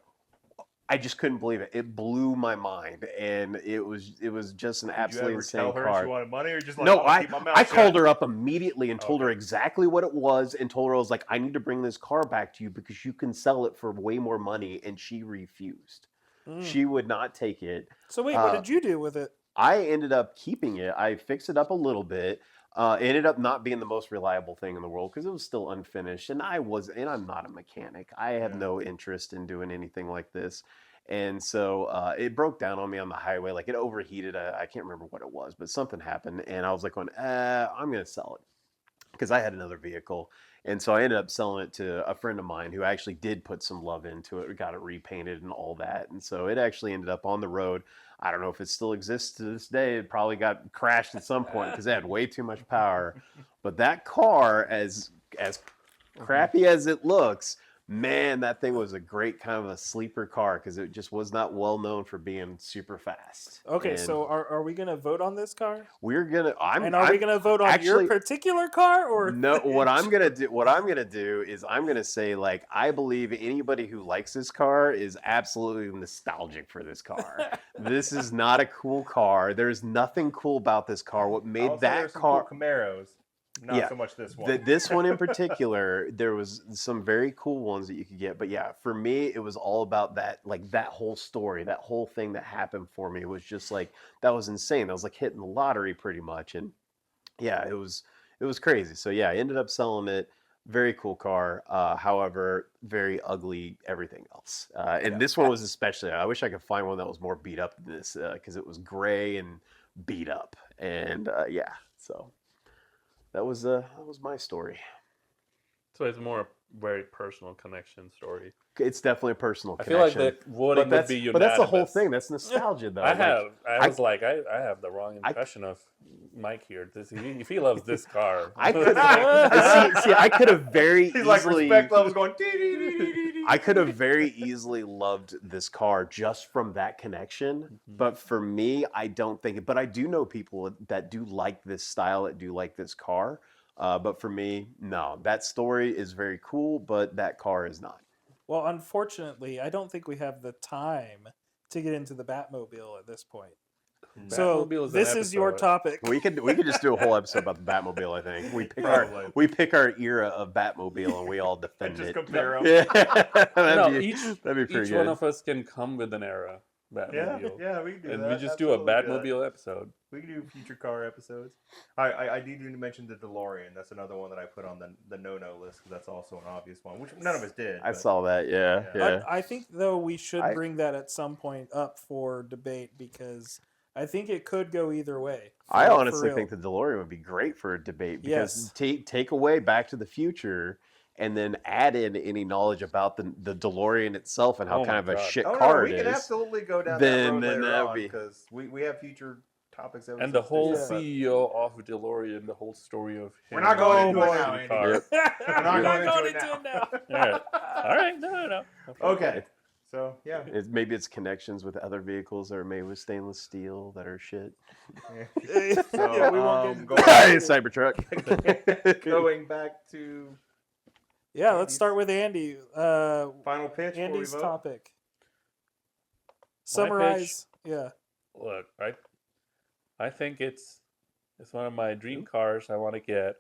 Speaker 2: I just couldn't believe it. It blew my mind, and it was just an absolutely insane car.
Speaker 3: Did you ever tell her she wanted money, or just like,
Speaker 2: no?
Speaker 3: I
Speaker 2: called her up immediately and told her exactly what it was, and told her I was like, I need to bring this car back to you because you can sell it for way more money, and she refused. She would not take it.
Speaker 4: So wait, what did you do with it?
Speaker 2: I ended up keeping it. I fixed it up a little bit. It ended up not being the most reliable thing in the world because it was still unfinished, and I'm not a mechanic. I have no interest in doing anything like this, and so it broke down on me on the highway. Like it overheated. I can't remember what it was, but something happened, and I was like, I'm gonna sell it because I had another vehicle, and so I ended up selling it to a friend of mine who actually did put some love into it. We got it repainted and all that, and so it actually ended up on the road. I don't know if it still exists to this day. It probably got crashed at some point because it had way too much power. But that car, as crappy as it looks, man, that thing was a great kind of a sleeper car because it just was not well known for being super fast.
Speaker 4: Okay,
Speaker 2: And
Speaker 4: so are we gonna vote on this car?
Speaker 2: we're gonna.
Speaker 4: Are we gonna vote on your particular car or
Speaker 2: no? What I'm gonna do is I'm gonna say, like, I believe anybody who likes this car is absolutely nostalgic for this car. This is not a cool car. There's nothing cool about this car. What made that car?
Speaker 3: Cool Camaros. Not so much this one.
Speaker 2: This one in particular, there was some very cool ones that you could get. But yeah, for me, it was all about that, like that whole story, that whole thing that happened for me. It was just like, that was insane. That was like hitting the lottery pretty much. And yeah, it was crazy. So yeah, I ended up selling it. Very cool car. However, very ugly everything else. And this one was especially, I wish I could find one that was more beat up than this because it was gray and beat up. And yeah, so. That was my story.
Speaker 1: So it's more a very personal connection story.
Speaker 2: It's definitely a personal
Speaker 1: I
Speaker 2: connection.
Speaker 1: feel like the voting would be unanimous.
Speaker 2: But that's the whole thing. That's nostalgia, though.
Speaker 1: I have the wrong impression of Mike here. If he loves this car,
Speaker 2: I could have very
Speaker 3: He's
Speaker 2: easily.
Speaker 3: like respect levels going. Dee, dee, dee, dee, dee, dee.
Speaker 2: I could have very easily loved this car just from that connection. But for me, I don't think it. But I do know people that do like this style, that do like this car. But for me, no. That story is very cool, but that car is not.
Speaker 4: Well, unfortunately, I don't think we have the time to get into the Batmobile at this point. So
Speaker 1: Batmobile is an
Speaker 4: this is your
Speaker 1: episode.
Speaker 4: topic.
Speaker 2: We could just do a whole episode about the Batmobile. I think we pick our era of Batmobile and we all defend
Speaker 3: Just
Speaker 2: it.
Speaker 3: compare 'em.
Speaker 2: Yeah,
Speaker 1: No,
Speaker 2: that'd be
Speaker 1: each
Speaker 2: pretty
Speaker 1: one
Speaker 2: good.
Speaker 1: of us can come with an era. Batmobile.
Speaker 3: Yeah, we can do
Speaker 1: And
Speaker 3: that.
Speaker 1: we just do a
Speaker 3: Absolutely do that.
Speaker 1: Batmobile episode.
Speaker 3: We can do future car episodes. I need to mention the DeLorean. That's another one that I put on the no-no list because that's also an obvious one, which none of us did.
Speaker 2: I
Speaker 3: but-
Speaker 2: saw that. Yeah,
Speaker 3: Yeah.
Speaker 2: yeah.
Speaker 4: I think though we should
Speaker 2: I-
Speaker 4: bring that at some point up for debate because I think it could go either way.
Speaker 2: I
Speaker 4: for
Speaker 2: honestly
Speaker 4: real.
Speaker 2: think the DeLorean would be great for a debate because
Speaker 4: Yes.
Speaker 2: take away Back to the Future and then add in any knowledge about the DeLorean itself and how
Speaker 1: Oh
Speaker 2: kind
Speaker 1: my
Speaker 2: of a
Speaker 1: God.
Speaker 2: shit
Speaker 3: Oh,
Speaker 2: car
Speaker 3: no, we
Speaker 2: it
Speaker 3: can
Speaker 2: is.
Speaker 3: absolutely go down
Speaker 2: Then-
Speaker 3: that
Speaker 2: then
Speaker 3: road
Speaker 2: that
Speaker 3: later
Speaker 2: would
Speaker 3: on
Speaker 2: be-
Speaker 3: because we have future topics.
Speaker 1: And the whole
Speaker 4: Yeah.
Speaker 1: CEO of DeLorean, the whole story of him.
Speaker 3: We're not going
Speaker 1: into
Speaker 3: into
Speaker 1: a
Speaker 3: it now,
Speaker 1: shitty
Speaker 3: Andy.
Speaker 1: car.
Speaker 2: Yep.
Speaker 3: We're not
Speaker 4: We're
Speaker 3: going into it now.
Speaker 1: All right. All right. No.
Speaker 3: Okay. So yeah.
Speaker 2: Maybe it's connections with other vehicles that are made with stainless steel that are shit.
Speaker 4: Yeah, we won't get into
Speaker 3: go
Speaker 4: that.
Speaker 2: Hey, Cybertruck.
Speaker 3: going back to
Speaker 4: Yeah, let's
Speaker 3: Andy's-
Speaker 4: start with Andy.
Speaker 3: final pitch. before we
Speaker 4: Andy's
Speaker 3: vote.
Speaker 4: topic. Summarize. Yeah.
Speaker 1: Look, I think it's one of my dream cars I want to get.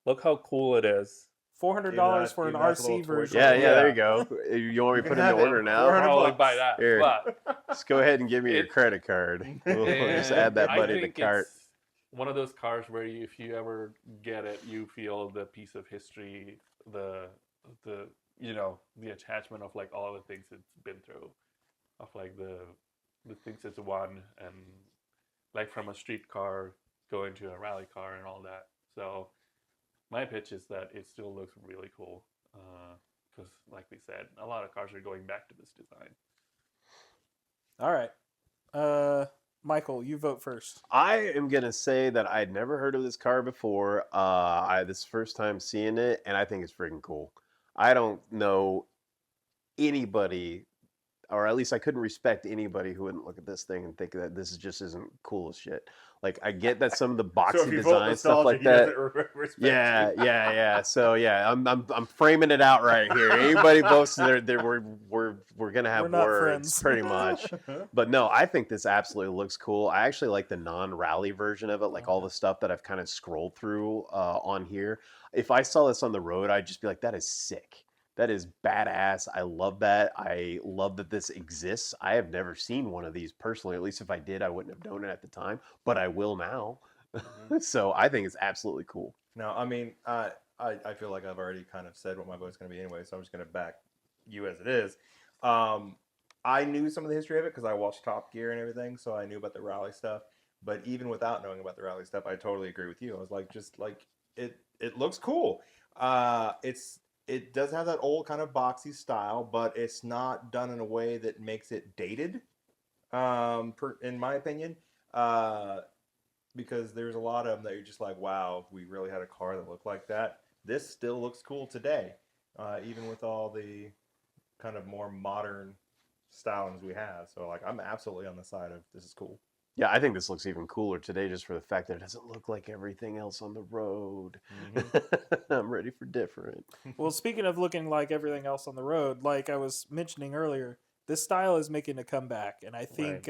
Speaker 1: Look how cool it is.
Speaker 4: $400 for an
Speaker 3: Give us a little
Speaker 4: RC
Speaker 3: toy
Speaker 4: version.
Speaker 2: Yeah,
Speaker 1: Yeah.
Speaker 2: there you go. You want me to
Speaker 3: You
Speaker 2: put
Speaker 3: can
Speaker 2: in the
Speaker 3: have it.
Speaker 2: order now?
Speaker 3: 400
Speaker 1: Probably
Speaker 3: bucks.
Speaker 1: buy that.
Speaker 2: Here.
Speaker 1: But
Speaker 2: Just go ahead and give me your
Speaker 1: It-
Speaker 2: credit card. We'll just add that
Speaker 1: I
Speaker 2: money to
Speaker 1: think
Speaker 2: cart.
Speaker 1: it's one of those cars where if you ever get it, you feel the piece of history, the the attachment of like all the things it's been through, of like the things it's won, and like from a street car going to a rally car and all that. So my pitch is that it still looks really cool because, like we said, a lot of cars are going back to this design.
Speaker 4: All right. Michael, you vote first.
Speaker 2: I am gonna say that I'd never heard of this car before. This is the first time seeing it, and I think it's freaking cool. I don't know anybody, or at least I couldn't respect anybody who wouldn't look at this thing and think that this just isn't cool as shit. Like I get that some of the
Speaker 3: So
Speaker 2: boxy
Speaker 3: if you vote
Speaker 2: design stuff
Speaker 3: nostalgia,
Speaker 2: like
Speaker 3: he
Speaker 2: that.
Speaker 3: doesn't respect
Speaker 2: Yeah,
Speaker 3: you.
Speaker 2: yeah. So yeah, I'm framing it out right here. Anybody votes there, we're gonna have
Speaker 4: We're not
Speaker 2: words
Speaker 4: friends.
Speaker 2: pretty much. But no, I think this absolutely looks cool. I actually like the non-rally version of it, like all the stuff that I've kind of scrolled through on here. If I saw this on the road, I'd just be like, that is sick. That is badass. I love that. I love that this exists. I have never seen one of these personally. At least if I did, I wouldn't have known it at the time, but I will now. So I think it's absolutely cool.
Speaker 3: No, I mean, I feel like I've already kind of said what my vote's going to be anyway, so I'm just going to back you as it is. I knew some of the history of it because I watched Top Gear and everything, so I knew about the rally stuff. But even without knowing about the rally stuff, I totally agree with you. I was like, just like it looks cool. It does have that old kind of boxy style, but it's not done in a way that makes it dated, in my opinion. Because there's a lot of them that you're just like, wow, if we really had a car that looked like that. This still looks cool today, even with all the kind of more modern stylings we have. So like, I'm absolutely on the side of this is cool.
Speaker 2: Yeah, I think this looks even cooler today just for the fact that it doesn't look like everything else on the road. I'm ready for different.
Speaker 4: Well, speaking of looking like everything else on the road, like I was mentioning earlier, this style is making a comeback, and I think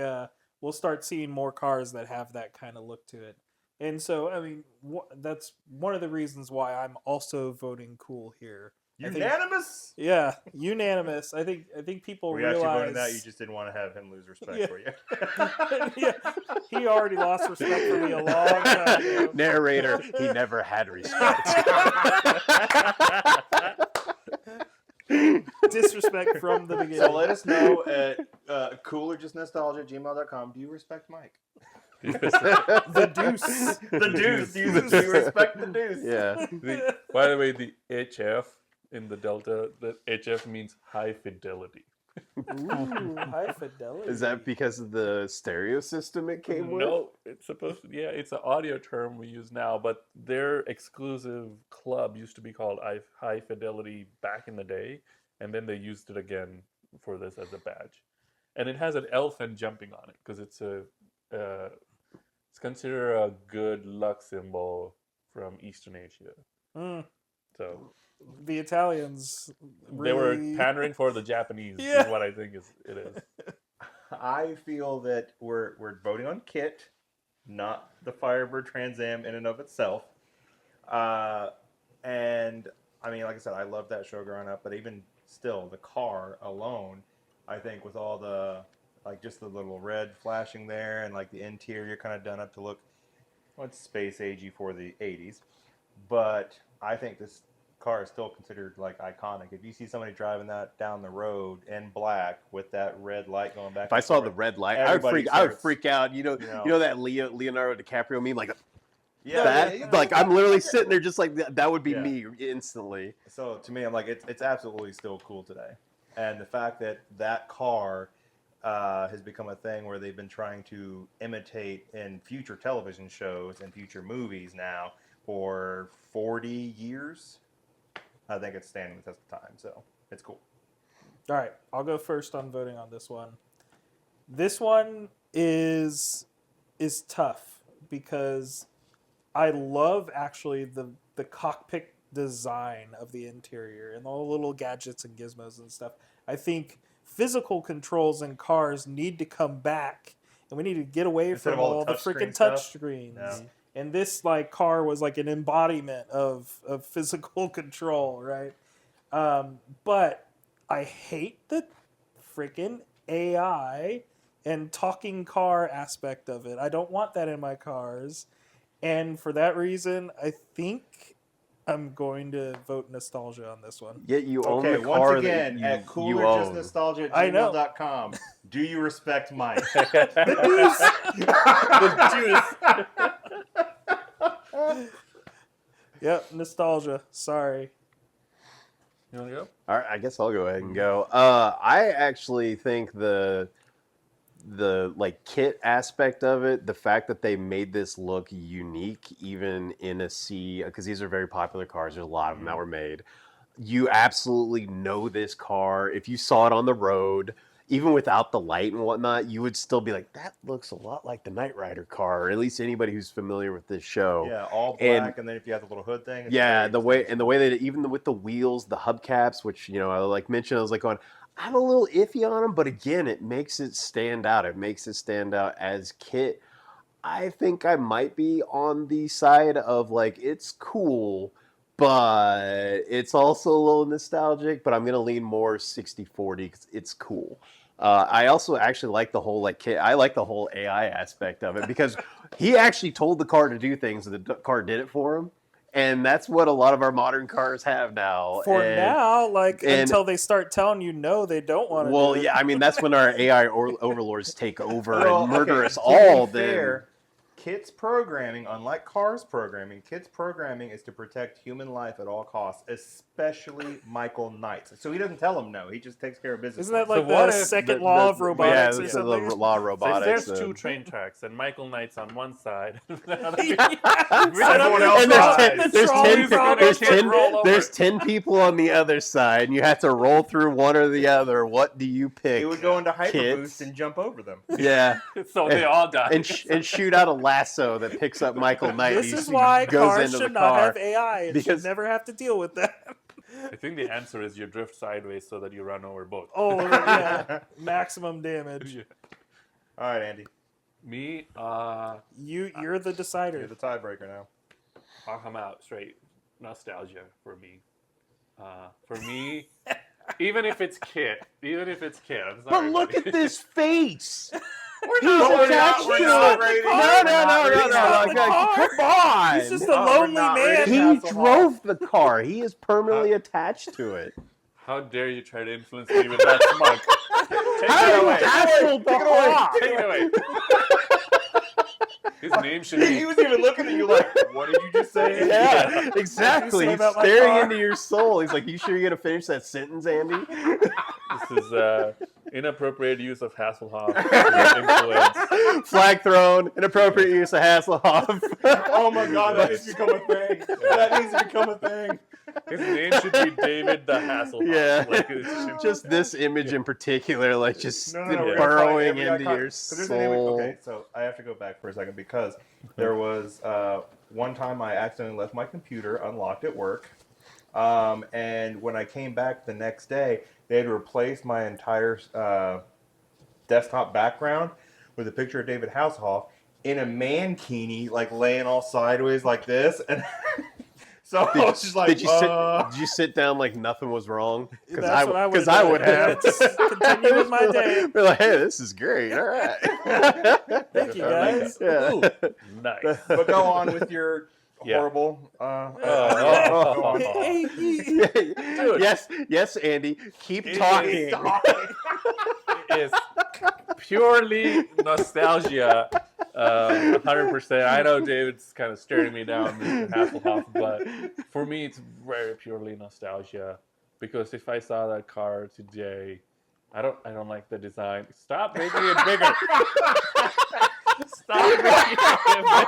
Speaker 4: we'll start seeing more cars that have that kind of look to it. And so, I mean, that's one of the reasons why I'm also voting cool here.
Speaker 3: Unanimous?
Speaker 4: Yeah, unanimous. I think people
Speaker 3: We
Speaker 4: realize.
Speaker 3: actually voted that. You just didn't want to have him lose respect
Speaker 4: Yeah.
Speaker 3: for you.
Speaker 4: Yeah, he already lost respect for me a long time ago.
Speaker 2: Narrator, he never had respect.
Speaker 4: Disrespect from the beginning.
Speaker 3: So let us know at coolerjustnostalgia@gmail.com. Do you respect Mike?
Speaker 4: The deuce.
Speaker 3: The deuce. Do you respect the deuce?
Speaker 2: Yeah.
Speaker 1: By the way, the HF in the Delta, the HF means high fidelity.
Speaker 4: Ooh, high fidelity.
Speaker 2: Is that because of the stereo system it came with?
Speaker 1: No, it's supposed to. Yeah, it's an audio term we use now, but their exclusive club used to be called High Fidelity back in the day, and then they used it again for this as a badge, and it has an elephant jumping on it because it's it's considered a good luck symbol from Eastern Asia.
Speaker 4: Mm,
Speaker 1: So
Speaker 4: the Italians.
Speaker 1: they were
Speaker 4: Really...
Speaker 1: pandering for the Japanese.
Speaker 4: Yeah.
Speaker 1: Is what I think it is.
Speaker 3: I feel that we're voting on K.I.T., not the Firebird Trans Am in and of itself. And I mean, like I said, I loved that show growing up, but even still, the car alone, I think with all the like just the little red flashing there, and like the interior kind of done up to look, well, it's space agey for the 80s. But I think this car is still considered like iconic. If you see somebody driving that down the road in black with that red light going back,
Speaker 2: If I saw the red light, I would freak out. You know that Leonardo DiCaprio meme, like like I'm literally sitting there just like that would be me instantly.
Speaker 3: So to me, I'm like, it's absolutely still cool today, and the fact that that car has become a thing where they've been trying to imitate in future television shows and future movies now for 40 years. I think it's standing the test of time, so it's cool.
Speaker 4: All right, I'll go first on voting on this one. This one is tough because I love actually the cockpit design of the interior and all the little gadgets and gizmos and stuff. I think physical controls in cars need to come back, and we need to get away from all the freaking touch screens. Yeah. And this like car was like an embodiment of physical control, right? But I hate the freaking AI and talking car aspect of it. I don't want that in my cars. And for that reason, I think I'm going to vote nostalgia on this one.
Speaker 2: Yet you own the car
Speaker 3: once again,
Speaker 2: that
Speaker 3: at coolerjustnostalgia@gmail.com. Do you respect Mike?
Speaker 4: The juice. Yep, nostalgia. Sorry.
Speaker 1: You want to go?
Speaker 2: All right, I guess I'll go ahead and go. I actually think the like kit aspect of it, the fact that they made this look unique, even in a sea, because these are very popular cars. There's a lot of them that were made. You absolutely know this car. If you saw it on the road, even without the light and whatnot, you would still be like, that looks a lot like the Knight Rider car, or at least anybody who's familiar with this show.
Speaker 3: Yeah, all black, and then if you have the little hood thing.
Speaker 2: The way that even with the wheels, the hubcaps, which I like mentioned, I was like going, I'm a little iffy on them, but again, it makes it stand out. It makes it stand out as K.I.T. I think I might be on the side of like it's cool, but it's also a little nostalgic. But I'm gonna lean more 60-40 because it's cool. I also actually like the whole I like the whole AI aspect of it because he actually told the car to do things, and the car did it for him. And that's what a lot of our modern cars have now. Until they start telling you no, they don't want to.
Speaker 3: Well,
Speaker 2: yeah, I mean that's when our AI overlords take over and murder us all.
Speaker 3: Then K.I.T.'s programming, unlike Cars programming, K.I.T.'s programming is to protect human life at all costs, especially Michael Knight's. So he doesn't tell him no; he just takes care of business.
Speaker 4: Isn't that like the second law of robotics or something?
Speaker 2: The law of robotics.
Speaker 1: So if there's two train tracks, and Michael Knight's on one side,
Speaker 2: there's 10 people on the other side, and you have to roll through one or the other. What do you pick?
Speaker 3: He would go into hyperboost and jump over them.
Speaker 2: Yeah,
Speaker 1: so they all die
Speaker 2: and shoot out a lasso that picks up Michael Knight.
Speaker 4: This is why cars should not have AI. It should never have to deal with that.
Speaker 1: I think the answer is you drift sideways so that you run over both.
Speaker 4: Oh, yeah. Maximum damage.
Speaker 1: Yeah.
Speaker 3: All right, Andy.
Speaker 1: Me,
Speaker 4: you're the decider.
Speaker 3: You're the tiebreaker now.
Speaker 1: I'll come out straight. Nostalgia for me. For me, even if it's K.I.T., I'm sorry.
Speaker 2: But look at this face.
Speaker 3: He's attached to it.
Speaker 2: No. Come on.
Speaker 4: He's just a lonely man.
Speaker 2: He drove the car. He is permanently attached to it.
Speaker 1: How dare you try to influence me with that smug? Take it away. His name should be...
Speaker 3: He was even looking at you like, what did you just say?
Speaker 2: Yeah, exactly. He's staring into your soul. He's like, you sure you're going to finish that sentence, Andy?
Speaker 1: This is inappropriate use of Hasselhoff. Influence.
Speaker 2: Flag thrown. Inappropriate use of Hasselhoff.
Speaker 3: Oh my God, that needs to become a thing. That needs to become a thing.
Speaker 1: His name should be David the Hasselhoff.
Speaker 2: Yeah. Just this image in particular, burrowing into your soul.
Speaker 3: Okay, so I have to go back for a second because there was one time I accidentally left my computer unlocked at work. And when I came back the next day, they had replaced my entire desktop background with a picture of David Hasselhoff in a mankini, like laying all sideways like this. And So I was just like,
Speaker 2: did you sit down like nothing was wrong?
Speaker 4: That's what I would've
Speaker 2: I
Speaker 4: done.
Speaker 2: would have.
Speaker 4: Just continue with my day.
Speaker 2: Be like, hey, this is great. All right.
Speaker 4: Thank you, guys.
Speaker 2: Yeah.
Speaker 1: Ooh, nice.
Speaker 3: but go on with your
Speaker 1: Yeah.
Speaker 3: horrible. Go on.
Speaker 4: Hey,
Speaker 1: Dude.
Speaker 2: Yes, Andy. Keep
Speaker 1: It
Speaker 2: talking.
Speaker 1: is- It is purely nostalgia. 100%. I know David's kind of staring me down, Mr. Hasselhoff, but for me, it's very purely nostalgia. Because if I saw that car today, I don't like the design. Stop making it bigger. Stop making it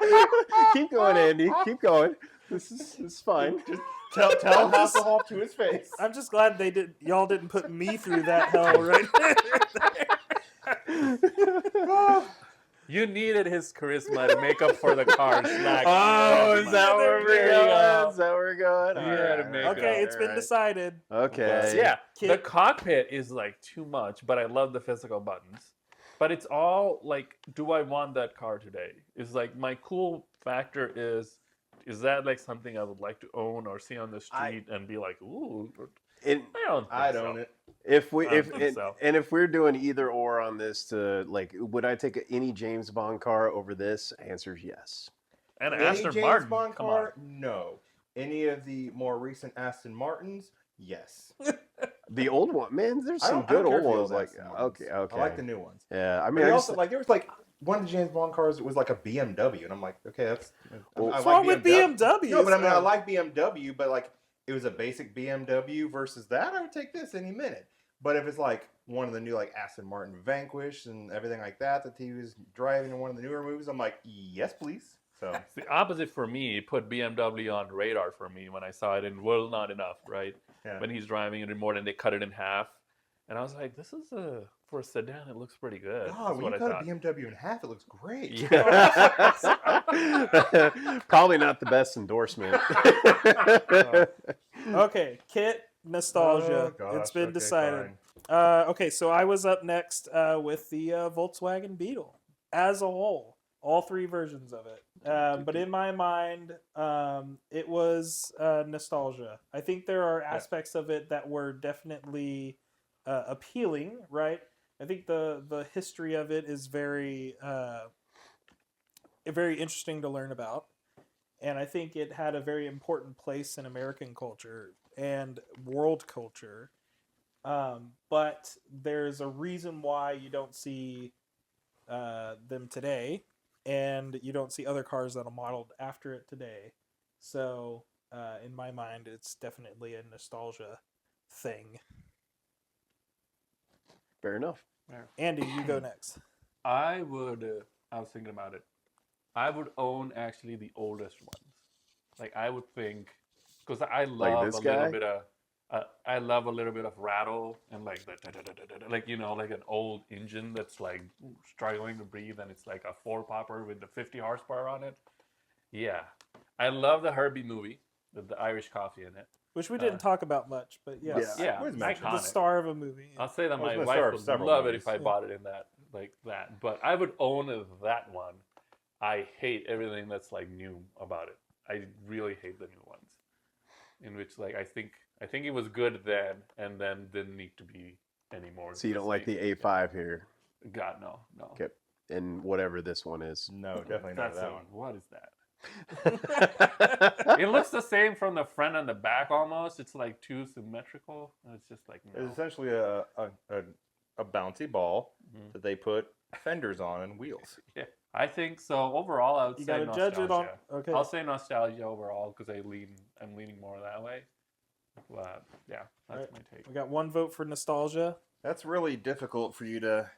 Speaker 1: bigger.
Speaker 2: Keep going, Andy. Keep going. This is fine.
Speaker 3: Just tell Hasselhoff to his face.
Speaker 4: I'm just glad y'all didn't put me through that hell right there.
Speaker 1: You needed his charisma to make up for the car's lack.
Speaker 2: Oh, is that
Speaker 4: There
Speaker 2: where
Speaker 4: you
Speaker 2: we're
Speaker 4: go.
Speaker 2: going? Is that where we're going?
Speaker 1: You had to make
Speaker 4: Okay,
Speaker 1: it
Speaker 4: it's been decided.
Speaker 2: Okay.
Speaker 1: Yeah,
Speaker 4: Kid-
Speaker 1: the cockpit is like too much, but I love the physical buttons. But it's all like, do I want that car today? Is like my cool factor is that like something I would like to own or see on the street and be like, ooh,
Speaker 2: And
Speaker 1: I don't think so.
Speaker 3: it.
Speaker 2: if we
Speaker 1: I
Speaker 2: if
Speaker 1: don't think
Speaker 2: and,
Speaker 1: so.
Speaker 2: and if we're doing either or on this, to like, would I take any James Bond car over this? Answer is yes.
Speaker 1: And
Speaker 3: Any
Speaker 1: Aston
Speaker 3: James
Speaker 1: Martin,
Speaker 3: Bond
Speaker 1: come
Speaker 3: car? No. Any of the more recent Aston Martins? Yes.
Speaker 2: The old one, man. There's
Speaker 3: I
Speaker 2: some
Speaker 3: don't- I don't
Speaker 2: good
Speaker 3: care
Speaker 2: old
Speaker 3: for the
Speaker 2: ones. Like,
Speaker 3: Aston Martins.
Speaker 2: okay.
Speaker 3: I like the new ones.
Speaker 2: Yeah, I
Speaker 3: I
Speaker 2: mean,
Speaker 3: mean,
Speaker 2: I
Speaker 3: also
Speaker 2: just,
Speaker 3: like there was like one of the James Bond cars that was like a BMW, and I'm like, okay, that's.
Speaker 2: Well,
Speaker 3: I
Speaker 4: What's
Speaker 3: like
Speaker 4: wrong with BMW?
Speaker 3: No, but I mean, I like BMW, but like it was a basic BMW versus that, I would take this any minute. But if it's like one of the new like Aston Martin Vanquish and everything like that he was driving in one of the newer movies, I'm like, yes, please. So
Speaker 1: It's the opposite for me. It put BMW on radar for me when I saw it in Well Not Enough, right?
Speaker 3: yeah.
Speaker 1: When he's driving it remote and they cut it in half. And I was like, this is for a sedan, it looks pretty good.
Speaker 3: God,
Speaker 1: That's
Speaker 3: when
Speaker 1: what
Speaker 3: you
Speaker 1: I
Speaker 3: cut
Speaker 1: thought.
Speaker 3: a BMW in half, it looks great.
Speaker 2: probably not the best endorsement.
Speaker 4: Okay, Kit nostalgia.
Speaker 3: Oh, gosh,
Speaker 4: It's been
Speaker 3: okay,
Speaker 4: decided.
Speaker 3: fine.
Speaker 4: Okay, so I was up next with the Volkswagen Beetle as a whole, all three versions of it. But in my mind, it was nostalgia. I think there are aspects of it that were definitely appealing, right? I think the history of it is very very interesting to learn about, and I think it had a very important place in American culture and world culture. But there's a reason why you don't see them today, and you don't see other cars that are modeled after it today. So, in my mind, it's definitely a nostalgia thing.
Speaker 2: Fair enough.
Speaker 4: Andy, you go next.
Speaker 1: I would, I was thinking about it. I would own actually the oldest ones. Like I would think, because I love
Speaker 2: this
Speaker 1: a little
Speaker 2: guy?
Speaker 1: bit of, I love a little bit of rattle and like the, like like an old engine that's like struggling to breathe, and it's like a four popper with the 50 horsepower on it. Yeah, I love the Herbie movie with the Irish coffee in it.
Speaker 4: Which we didn't talk about much, but yes,
Speaker 1: Yeah,
Speaker 3: Where's
Speaker 1: it's
Speaker 3: Mac?
Speaker 4: the
Speaker 1: iconic.
Speaker 4: star of a movie.
Speaker 1: I'll say that
Speaker 3: I was
Speaker 1: my
Speaker 3: gonna
Speaker 1: wife
Speaker 3: start
Speaker 1: would
Speaker 3: several
Speaker 1: love it
Speaker 3: movies.
Speaker 1: if I bought it in that, like that. But I would own that one. I hate everything that's like new about it. I really hate the new ones. In which like I think it was good then, and then didn't need to be anymore.
Speaker 2: So you don't like the A5 here,
Speaker 1: God, no.
Speaker 2: okay, and whatever this one is.
Speaker 3: No, definitely not
Speaker 1: That's
Speaker 3: that
Speaker 1: the
Speaker 3: one.
Speaker 1: What is that? It looks the same from the front and the back almost. It's like too symmetrical. It's just like no.
Speaker 3: It's essentially a bouncy ball
Speaker 1: Mhm.
Speaker 3: that they put fenders on and wheels.
Speaker 1: Yeah, I think so. Overall, I would
Speaker 4: You
Speaker 1: say
Speaker 4: gotta
Speaker 1: nostalgia.
Speaker 4: judge it on. Okay.
Speaker 1: I'll say nostalgia overall because I'm leaning more that way. But yeah, that's
Speaker 4: Right.
Speaker 1: my take.
Speaker 4: We got one vote for nostalgia.
Speaker 3: That's really difficult for you to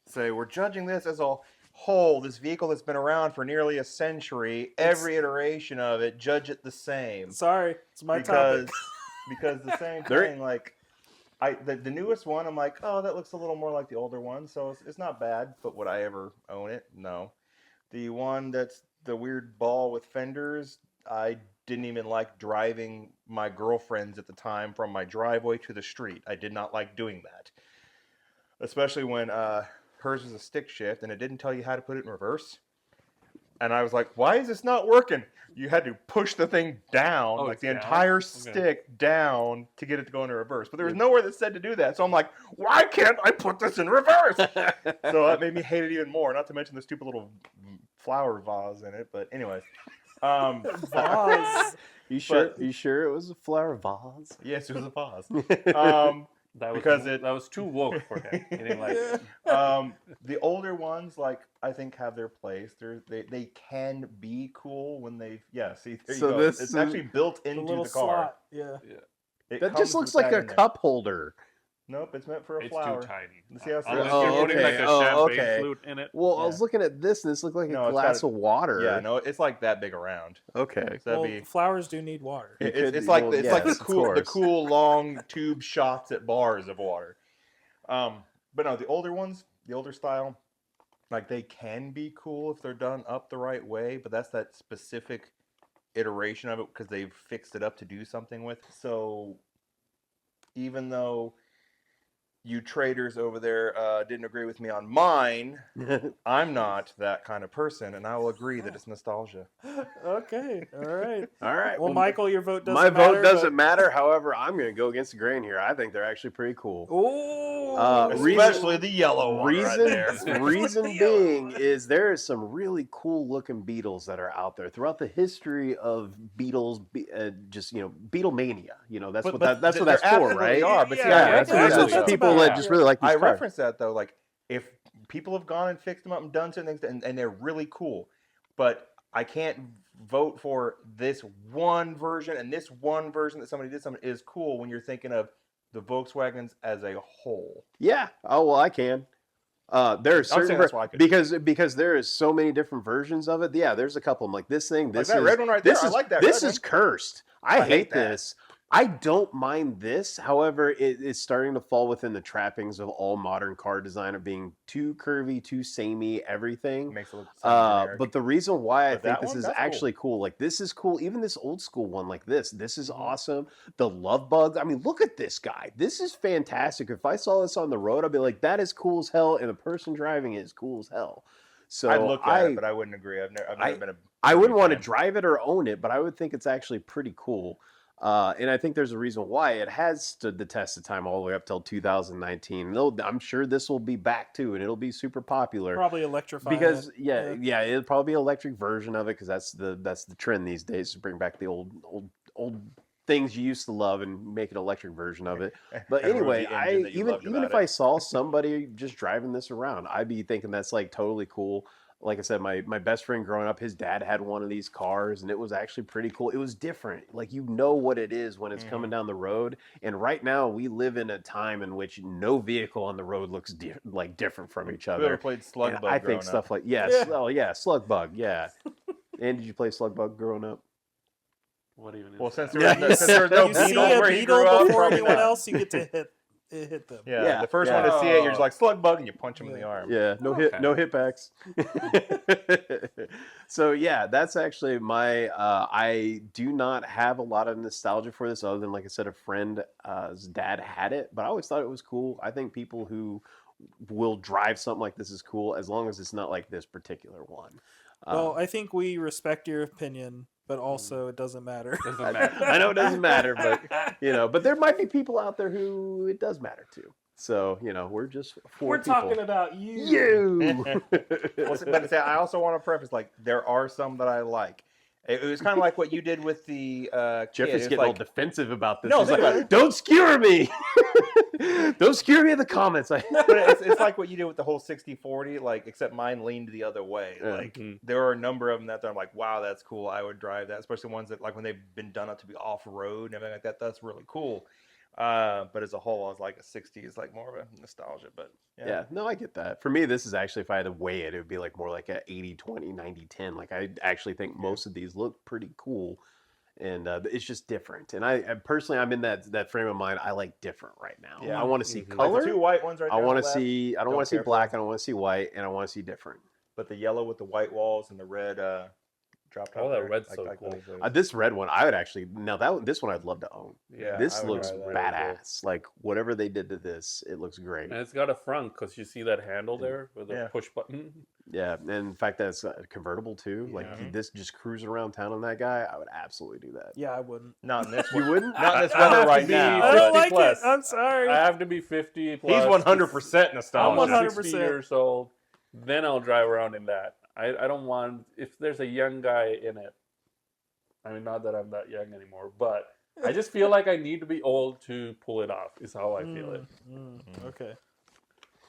Speaker 3: say. We're judging this as a whole. This vehicle that's been around for nearly a century. Every iteration of it, judge it the same.
Speaker 4: Sorry, it's my topic.
Speaker 3: Because the same
Speaker 2: There-
Speaker 3: thing. Like the newest one, I'm like, oh, that looks a little more like the older one, so it's not bad. But would I ever own it? No. The one that's the weird ball with fenders, I didn't even like driving my girlfriends at the time from my driveway to the street. I did not like doing that. Especially when hers was a stick shift and it didn't tell you how to put it in reverse. And I was like, why is this not working? You had to push the thing down,
Speaker 1: Oh,
Speaker 3: like the
Speaker 1: down?
Speaker 3: entire
Speaker 1: Okay.
Speaker 3: stick down to get it to go into reverse. But there was nowhere that said to do that. So I'm like, why can't I put this in reverse? So that made me hate it even more. Not to mention the stupid little flower vase in it. But anyways.
Speaker 4: Vase.
Speaker 2: You sure?
Speaker 3: But-
Speaker 2: You sure it was a flower vase?
Speaker 3: Yes, it was a vase.
Speaker 1: That was
Speaker 3: Because
Speaker 1: that was too woke for him. He didn't like it.
Speaker 3: The older ones, like, I think have their place. They can be cool when they see, there
Speaker 2: So
Speaker 3: you go.
Speaker 2: this
Speaker 3: It's
Speaker 2: is-
Speaker 3: actually built
Speaker 4: The
Speaker 3: into
Speaker 4: little
Speaker 3: the car.
Speaker 4: slot. Yeah.
Speaker 3: It
Speaker 2: That
Speaker 3: comes
Speaker 2: just looks
Speaker 3: with
Speaker 2: like
Speaker 3: that
Speaker 2: a
Speaker 3: in there.
Speaker 2: cup holder.
Speaker 3: Nope, it's meant for a
Speaker 1: It's
Speaker 3: flower.
Speaker 1: too tiny.
Speaker 3: See how
Speaker 1: Unless
Speaker 3: Oh,
Speaker 1: you're putting like
Speaker 2: okay.
Speaker 1: a
Speaker 2: Oh,
Speaker 1: champagne
Speaker 2: okay.
Speaker 1: flute in it.
Speaker 2: Well, I
Speaker 3: Yeah.
Speaker 2: was looking at this, and this looked like
Speaker 3: No,
Speaker 2: a
Speaker 3: it's
Speaker 2: glass
Speaker 3: got-
Speaker 2: of water.
Speaker 3: Yeah, no, it's like that big around.
Speaker 2: Okay.
Speaker 3: So that'd
Speaker 4: Well,
Speaker 3: be.
Speaker 4: flowers do need water.
Speaker 2: You
Speaker 3: It's,
Speaker 2: could-
Speaker 3: it's like
Speaker 2: well,
Speaker 3: the, it's like
Speaker 2: yes,
Speaker 3: the
Speaker 2: of
Speaker 3: cool
Speaker 2: course.
Speaker 3: long tube shots at bars of water. But no, the older ones, the older style, like they can be cool if they're done up the right way, but that's that specific iteration of it because they've fixed it up to do something with. So even though you traders over there didn't agree with me on mine, I'm not that kind of person, and I will agree that it's nostalgia.
Speaker 4: Okay. All right.
Speaker 2: All right.
Speaker 4: Well, Michael, your vote doesn't
Speaker 2: my
Speaker 4: matter.
Speaker 2: vote doesn't matter. However, I'm going to go against the grain here. I think they're actually pretty cool.
Speaker 4: Oh.
Speaker 3: Especially the yellow one right there.
Speaker 2: Reason being is there is some really cool looking Beetles that are out there throughout the history of Beetles. Just Beatlemania. That's what that's
Speaker 3: there
Speaker 2: for,
Speaker 3: absolutely
Speaker 2: right?
Speaker 3: are. But
Speaker 4: Yeah,
Speaker 3: see,
Speaker 2: Yeah,
Speaker 3: I
Speaker 2: that's
Speaker 3: reference
Speaker 2: there's
Speaker 3: that,
Speaker 2: just
Speaker 3: though.
Speaker 2: people that just really like these
Speaker 3: I
Speaker 2: cars.
Speaker 3: reference that though, like if people have gone and fixed them up and done certain things, and they're really cool, but I can't vote for this one version and this one version that somebody did something is cool when you're thinking of the Volkswagens as a whole.
Speaker 2: Yeah. Oh well, I can. There are certain
Speaker 3: saying that's why I could.
Speaker 2: because there is so many different versions of it. Yeah, there's a couple. I'm like this thing. This
Speaker 3: Like that
Speaker 2: is
Speaker 3: red one right there.
Speaker 2: this
Speaker 3: I
Speaker 2: is
Speaker 3: like that
Speaker 2: this
Speaker 3: red
Speaker 2: is
Speaker 3: one.
Speaker 2: cursed. I
Speaker 3: I hate
Speaker 2: hate
Speaker 3: that.
Speaker 2: this. I don't mind this. However, it's starting to fall within the trappings of all modern car design of being too curvy, too samey, everything.
Speaker 3: Makes it look so generic.
Speaker 2: But the reason why I
Speaker 3: But
Speaker 2: think
Speaker 3: that
Speaker 2: this
Speaker 3: one,
Speaker 2: is
Speaker 3: that's
Speaker 2: actually cool, like this is cool. Even this old school one, like this is
Speaker 3: Mhm.
Speaker 2: awesome. The love bugs. I mean, look at this guy. This is fantastic. If I saw this on the road, I'd be like, that is cool as hell, and the person driving it is cool as hell. So
Speaker 3: I'd look at it, but I wouldn't agree. I've never been a.
Speaker 2: I wouldn't want to
Speaker 3: fan.
Speaker 2: drive it or own it, but I would think it's actually pretty cool. And I think there's a reason why it has stood the test of time all the way up till 2019. I'm sure this will be back too, and it'll be super popular.
Speaker 4: Probably electrify.
Speaker 2: Because
Speaker 4: it.
Speaker 2: it'll probably be an electric version of it because that's the trend these days to bring back the old things you used to love and make an electric version of it. But
Speaker 3: And ruin
Speaker 2: anyway,
Speaker 3: the engine that you
Speaker 2: even
Speaker 3: loved
Speaker 2: if
Speaker 3: about
Speaker 2: I
Speaker 3: it.
Speaker 2: saw somebody just driving this around, I'd be thinking that's like totally cool. Like I said, my best friend growing up, his dad had one of these cars, and it was actually pretty cool. It was different. Like, you know what it is when it's coming down the road. And right now, we live in a time in which no vehicle on the road looks different from each
Speaker 3: Whoever
Speaker 2: other.
Speaker 3: played Slug
Speaker 2: And
Speaker 3: Bug
Speaker 2: I
Speaker 3: growing
Speaker 2: think stuff
Speaker 3: up.
Speaker 2: like Slug Bug, yeah. And did you play Slug Bug growing up?
Speaker 1: What even is
Speaker 3: Well,
Speaker 1: that?
Speaker 3: since there was no
Speaker 4: You see
Speaker 3: Beetle
Speaker 4: a
Speaker 3: where he
Speaker 4: Beetle
Speaker 3: grew up,
Speaker 4: before
Speaker 3: probably
Speaker 4: anyone
Speaker 3: not.
Speaker 4: else, you get to hit them.
Speaker 3: Yeah, the first one to see it, you're just like Slug Bug, and you punch him in the arm.
Speaker 2: Yeah, no hit backs. So yeah, that's actually my. I do not have a lot of nostalgia for this, other than, like I said, a friend's dad had it, but I always thought it was cool. I think people who will drive something like this is cool, as long as it's not like this particular one.
Speaker 4: Well, I think we respect your opinion, but also it doesn't matter.
Speaker 1: Doesn't matter.
Speaker 2: I know it doesn't matter, but but there might be people out there who it does matter to. So we're just four
Speaker 4: We're
Speaker 2: people.
Speaker 4: talking about you.
Speaker 2: You.
Speaker 3: Well, but I also want to preface, like, there are some that I like. It was kind of like what you did with the
Speaker 2: Jeffrey's
Speaker 3: kid.
Speaker 2: getting all defensive about this.
Speaker 3: No,
Speaker 2: He's
Speaker 3: think
Speaker 2: like,
Speaker 3: about it.
Speaker 2: don't skewer me. Don't skewer me in the comments.
Speaker 3: But it's like what you did with the whole 60-40, like, except mine leaned the other way.
Speaker 2: Yeah.
Speaker 3: Like, there are a number of them that I'm like, wow, that's cool. I would drive that, especially ones that, like, when they've been done up to be off-road and everything like that, that's really cool. But as a whole, I was like, a 60 is like more of a nostalgia. But
Speaker 2: Yeah, no, I get that. For me, this is actually, if I had to weigh it, it would be like more like a 80-20, 90-10. Like, I actually think most of these look pretty cool. And it's just different. And I personally, I'm in that frame of mind. I like different right now.
Speaker 3: Yeah.
Speaker 2: I want to see
Speaker 1: Mhm.
Speaker 2: color.
Speaker 3: Like the two white ones right
Speaker 2: I
Speaker 3: there.
Speaker 2: want
Speaker 3: on
Speaker 2: to
Speaker 3: the left,
Speaker 2: see. I don't
Speaker 3: don't
Speaker 2: want to see
Speaker 3: care for
Speaker 2: black.
Speaker 3: them.
Speaker 2: I don't want to see white. And I want to see different.
Speaker 3: But the yellow with the white walls and the red drop top.
Speaker 1: Oh, that
Speaker 3: there.
Speaker 1: red's so
Speaker 3: like
Speaker 1: cool.
Speaker 3: those.
Speaker 2: This red one, I would actually this one I'd love to own.
Speaker 3: Yeah,
Speaker 2: This
Speaker 3: I would
Speaker 2: looks
Speaker 3: try that.
Speaker 1: Really
Speaker 2: badass. Like whatever they did to this, it looks great.
Speaker 1: And it's got a front because you see that handle there with a
Speaker 3: Yeah.
Speaker 1: push button.
Speaker 2: Yeah, and in fact, that's convertible too. Like
Speaker 3: Yeah.
Speaker 2: this, just cruising around town on that guy, I would absolutely do that.
Speaker 4: Yeah, I wouldn't.
Speaker 3: Not in this
Speaker 2: You
Speaker 3: one.
Speaker 2: wouldn't?
Speaker 3: Not in this
Speaker 1: I have
Speaker 3: weather
Speaker 1: to
Speaker 3: right
Speaker 1: be
Speaker 3: now.
Speaker 4: I don't
Speaker 1: 50
Speaker 4: like
Speaker 1: plus.
Speaker 4: it. I'm sorry.
Speaker 1: I have to be 50 plus.
Speaker 3: He's 100%
Speaker 1: I'm
Speaker 3: nostalgia.
Speaker 4: 100%.
Speaker 1: 60 years old. Then I'll drive around in that. I don't want, if there's a young guy in it, I mean, not that I'm that young anymore, but I just feel like I need to be old to pull it off, is how I feel it.
Speaker 4: Okay.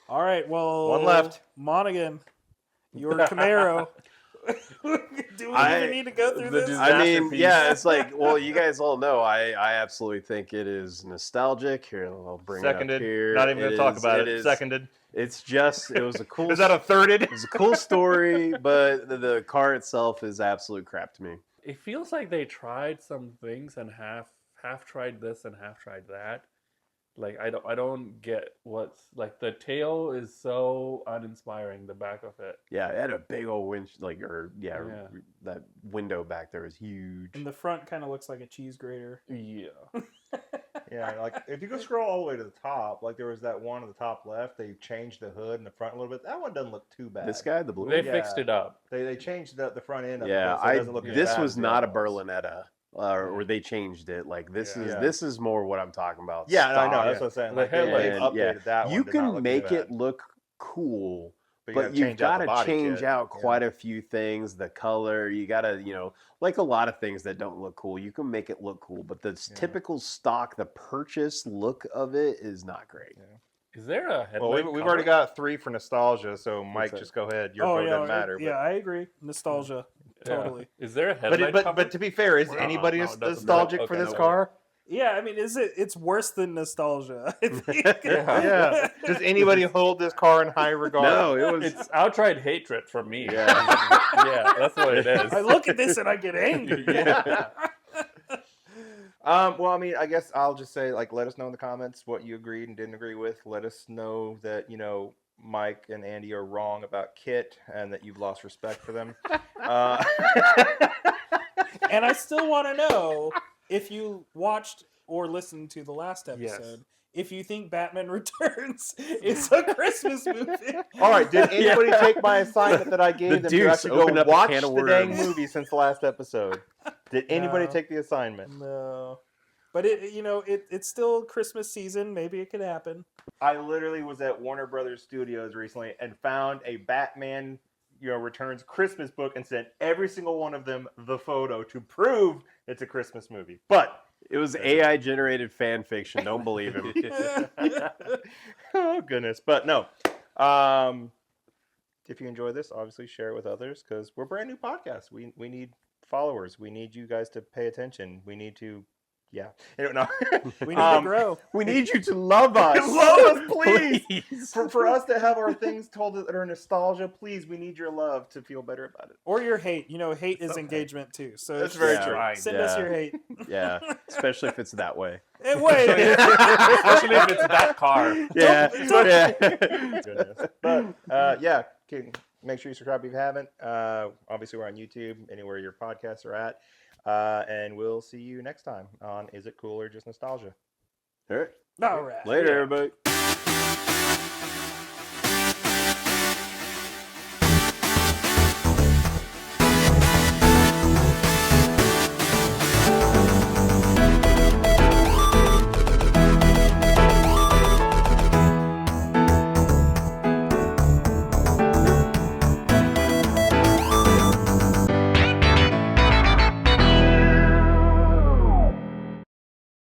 Speaker 4: All right. Well,
Speaker 3: One left.
Speaker 4: Monaghan, your Camaro. Do we even need to go through
Speaker 1: the
Speaker 4: this?
Speaker 1: disaster
Speaker 2: I mean,
Speaker 1: piece.
Speaker 2: yeah, it's like, well, you guys all know, I absolutely think it is nostalgic. Here, I'll bring
Speaker 3: Seconded.
Speaker 2: it up here.
Speaker 3: Not even going to talk about it.
Speaker 2: is-
Speaker 3: Seconded.
Speaker 2: It's just, it was a cool.
Speaker 3: Is that a thirded?
Speaker 2: It was a cool story, but the car itself is absolute crap to me.
Speaker 1: It feels like they tried some things and half tried this and half tried that. Like I don't get what's like the tail is so uninspiring. The back of it.
Speaker 2: Yeah, it had a big old winch, like,
Speaker 1: Yeah.
Speaker 2: that window back there is huge.
Speaker 4: And the front kind of looks like a cheese grater.
Speaker 1: Yeah.
Speaker 3: Yeah, like if you go scroll all the way to the top, like there was that one on the top left. They changed the hood and the front a little bit. That one doesn't look too bad.
Speaker 2: This guy, the blue
Speaker 1: They
Speaker 2: one?
Speaker 3: Yeah.
Speaker 1: fixed it up.
Speaker 3: They changed the front end. Of
Speaker 2: Yeah,
Speaker 3: it, so it doesn't look as
Speaker 2: this
Speaker 3: bad
Speaker 2: was
Speaker 3: as the
Speaker 2: not a
Speaker 3: other ones.
Speaker 2: Berlinetta, or they changed it. Like this
Speaker 1: Yeah.
Speaker 2: this is more what I'm talking about.
Speaker 3: Yeah, I know.
Speaker 2: stock.
Speaker 3: That's what I'm saying.
Speaker 1: The
Speaker 3: Like they
Speaker 1: headlights.
Speaker 3: updated that one.
Speaker 2: You
Speaker 3: to not
Speaker 2: can
Speaker 3: look
Speaker 2: make
Speaker 3: as
Speaker 2: it
Speaker 3: bad.
Speaker 2: look cool,
Speaker 3: But
Speaker 2: but
Speaker 3: you
Speaker 2: you've
Speaker 3: got
Speaker 2: got to change out
Speaker 3: Yeah.
Speaker 2: quite a few things. The color, you got to, like a lot of things that don't look cool, you can make it look cool, but the typical stock, the purchase look of it is not great.
Speaker 1: Is there a headlight?
Speaker 3: Well, we've
Speaker 1: cover?
Speaker 3: already got 3 for nostalgia, so Mike,
Speaker 2: that?
Speaker 3: just go ahead. Your
Speaker 4: Oh
Speaker 3: vote
Speaker 4: yeah,
Speaker 3: doesn't matter.
Speaker 4: yeah, I agree. Nostalgia,
Speaker 1: Yeah.
Speaker 4: totally.
Speaker 1: Is there a
Speaker 3: But
Speaker 1: headlight? cover?
Speaker 3: but to be fair, is
Speaker 1: No,
Speaker 3: anybody
Speaker 1: no, it doesn't.
Speaker 3: nostalgic for
Speaker 1: Okay,
Speaker 3: this
Speaker 1: no.
Speaker 3: car?
Speaker 4: Yeah, I mean, it's worse than nostalgia. I think.
Speaker 3: Yeah. Does anybody hold this car in high regard?
Speaker 2: No, it was.
Speaker 1: It's outright hatred from me.
Speaker 2: Yeah.
Speaker 1: Yeah, that's what it is.
Speaker 4: I look at this and I get angry.
Speaker 1: Yeah.
Speaker 3: Well, I mean, I guess I'll just say, like, let us know in the comments what you agreed and didn't agree with. Let us know that, Mike and Andy are wrong about K.I.T. and that you've lost respect for them.
Speaker 4: And I still want to know if you watched or listened to the last episode.
Speaker 1: Yes.
Speaker 4: If you think Batman Returns is a Christmas movie.
Speaker 3: All right, did anybody take my assignment that I gave
Speaker 2: The
Speaker 3: them to
Speaker 2: Deuce
Speaker 3: actually
Speaker 2: opened
Speaker 3: go
Speaker 2: up a
Speaker 3: watch
Speaker 2: can of
Speaker 3: the dang
Speaker 2: worms.
Speaker 3: movie since the last episode? Did anybody
Speaker 4: No.
Speaker 3: take the assignment?
Speaker 4: No. But it's still Christmas season. Maybe it could happen.
Speaker 3: I literally was at Warner Brothers Studios recently and found a Batman, Returns Christmas book and sent every single one of them the photo to prove it's a Christmas movie. But
Speaker 2: It was AI generated fan fiction. Don't believe him.
Speaker 3: oh goodness, but no. If you enjoy this, obviously share it with others because we're a brand new podcast. We need followers. We need you guys to pay attention. We need to, yeah. No.
Speaker 4: We need to grow.
Speaker 2: We need you to love us.
Speaker 3: Love us, please. For us to have our things told that are nostalgia, please, we need your love to feel better about it.
Speaker 4: Or your hate. Hate is
Speaker 1: okay.
Speaker 4: engagement too. So
Speaker 3: That's very
Speaker 2: Yeah.
Speaker 3: true.
Speaker 1: Right.
Speaker 4: Send us
Speaker 2: Yeah.
Speaker 4: your hate.
Speaker 2: Yeah, especially if it's that way.
Speaker 4: Hey, wait.
Speaker 1: Especially if it's that car.
Speaker 2: Yeah, yeah.
Speaker 3: Goodness. But yeah, make sure you subscribe if you haven't. Obviously, we're on YouTube, anywhere your podcasts are at. And we'll see you next time on Is It Cool or Just Nostalgia?
Speaker 2: All right.
Speaker 4: All right.
Speaker 2: Later, everybody.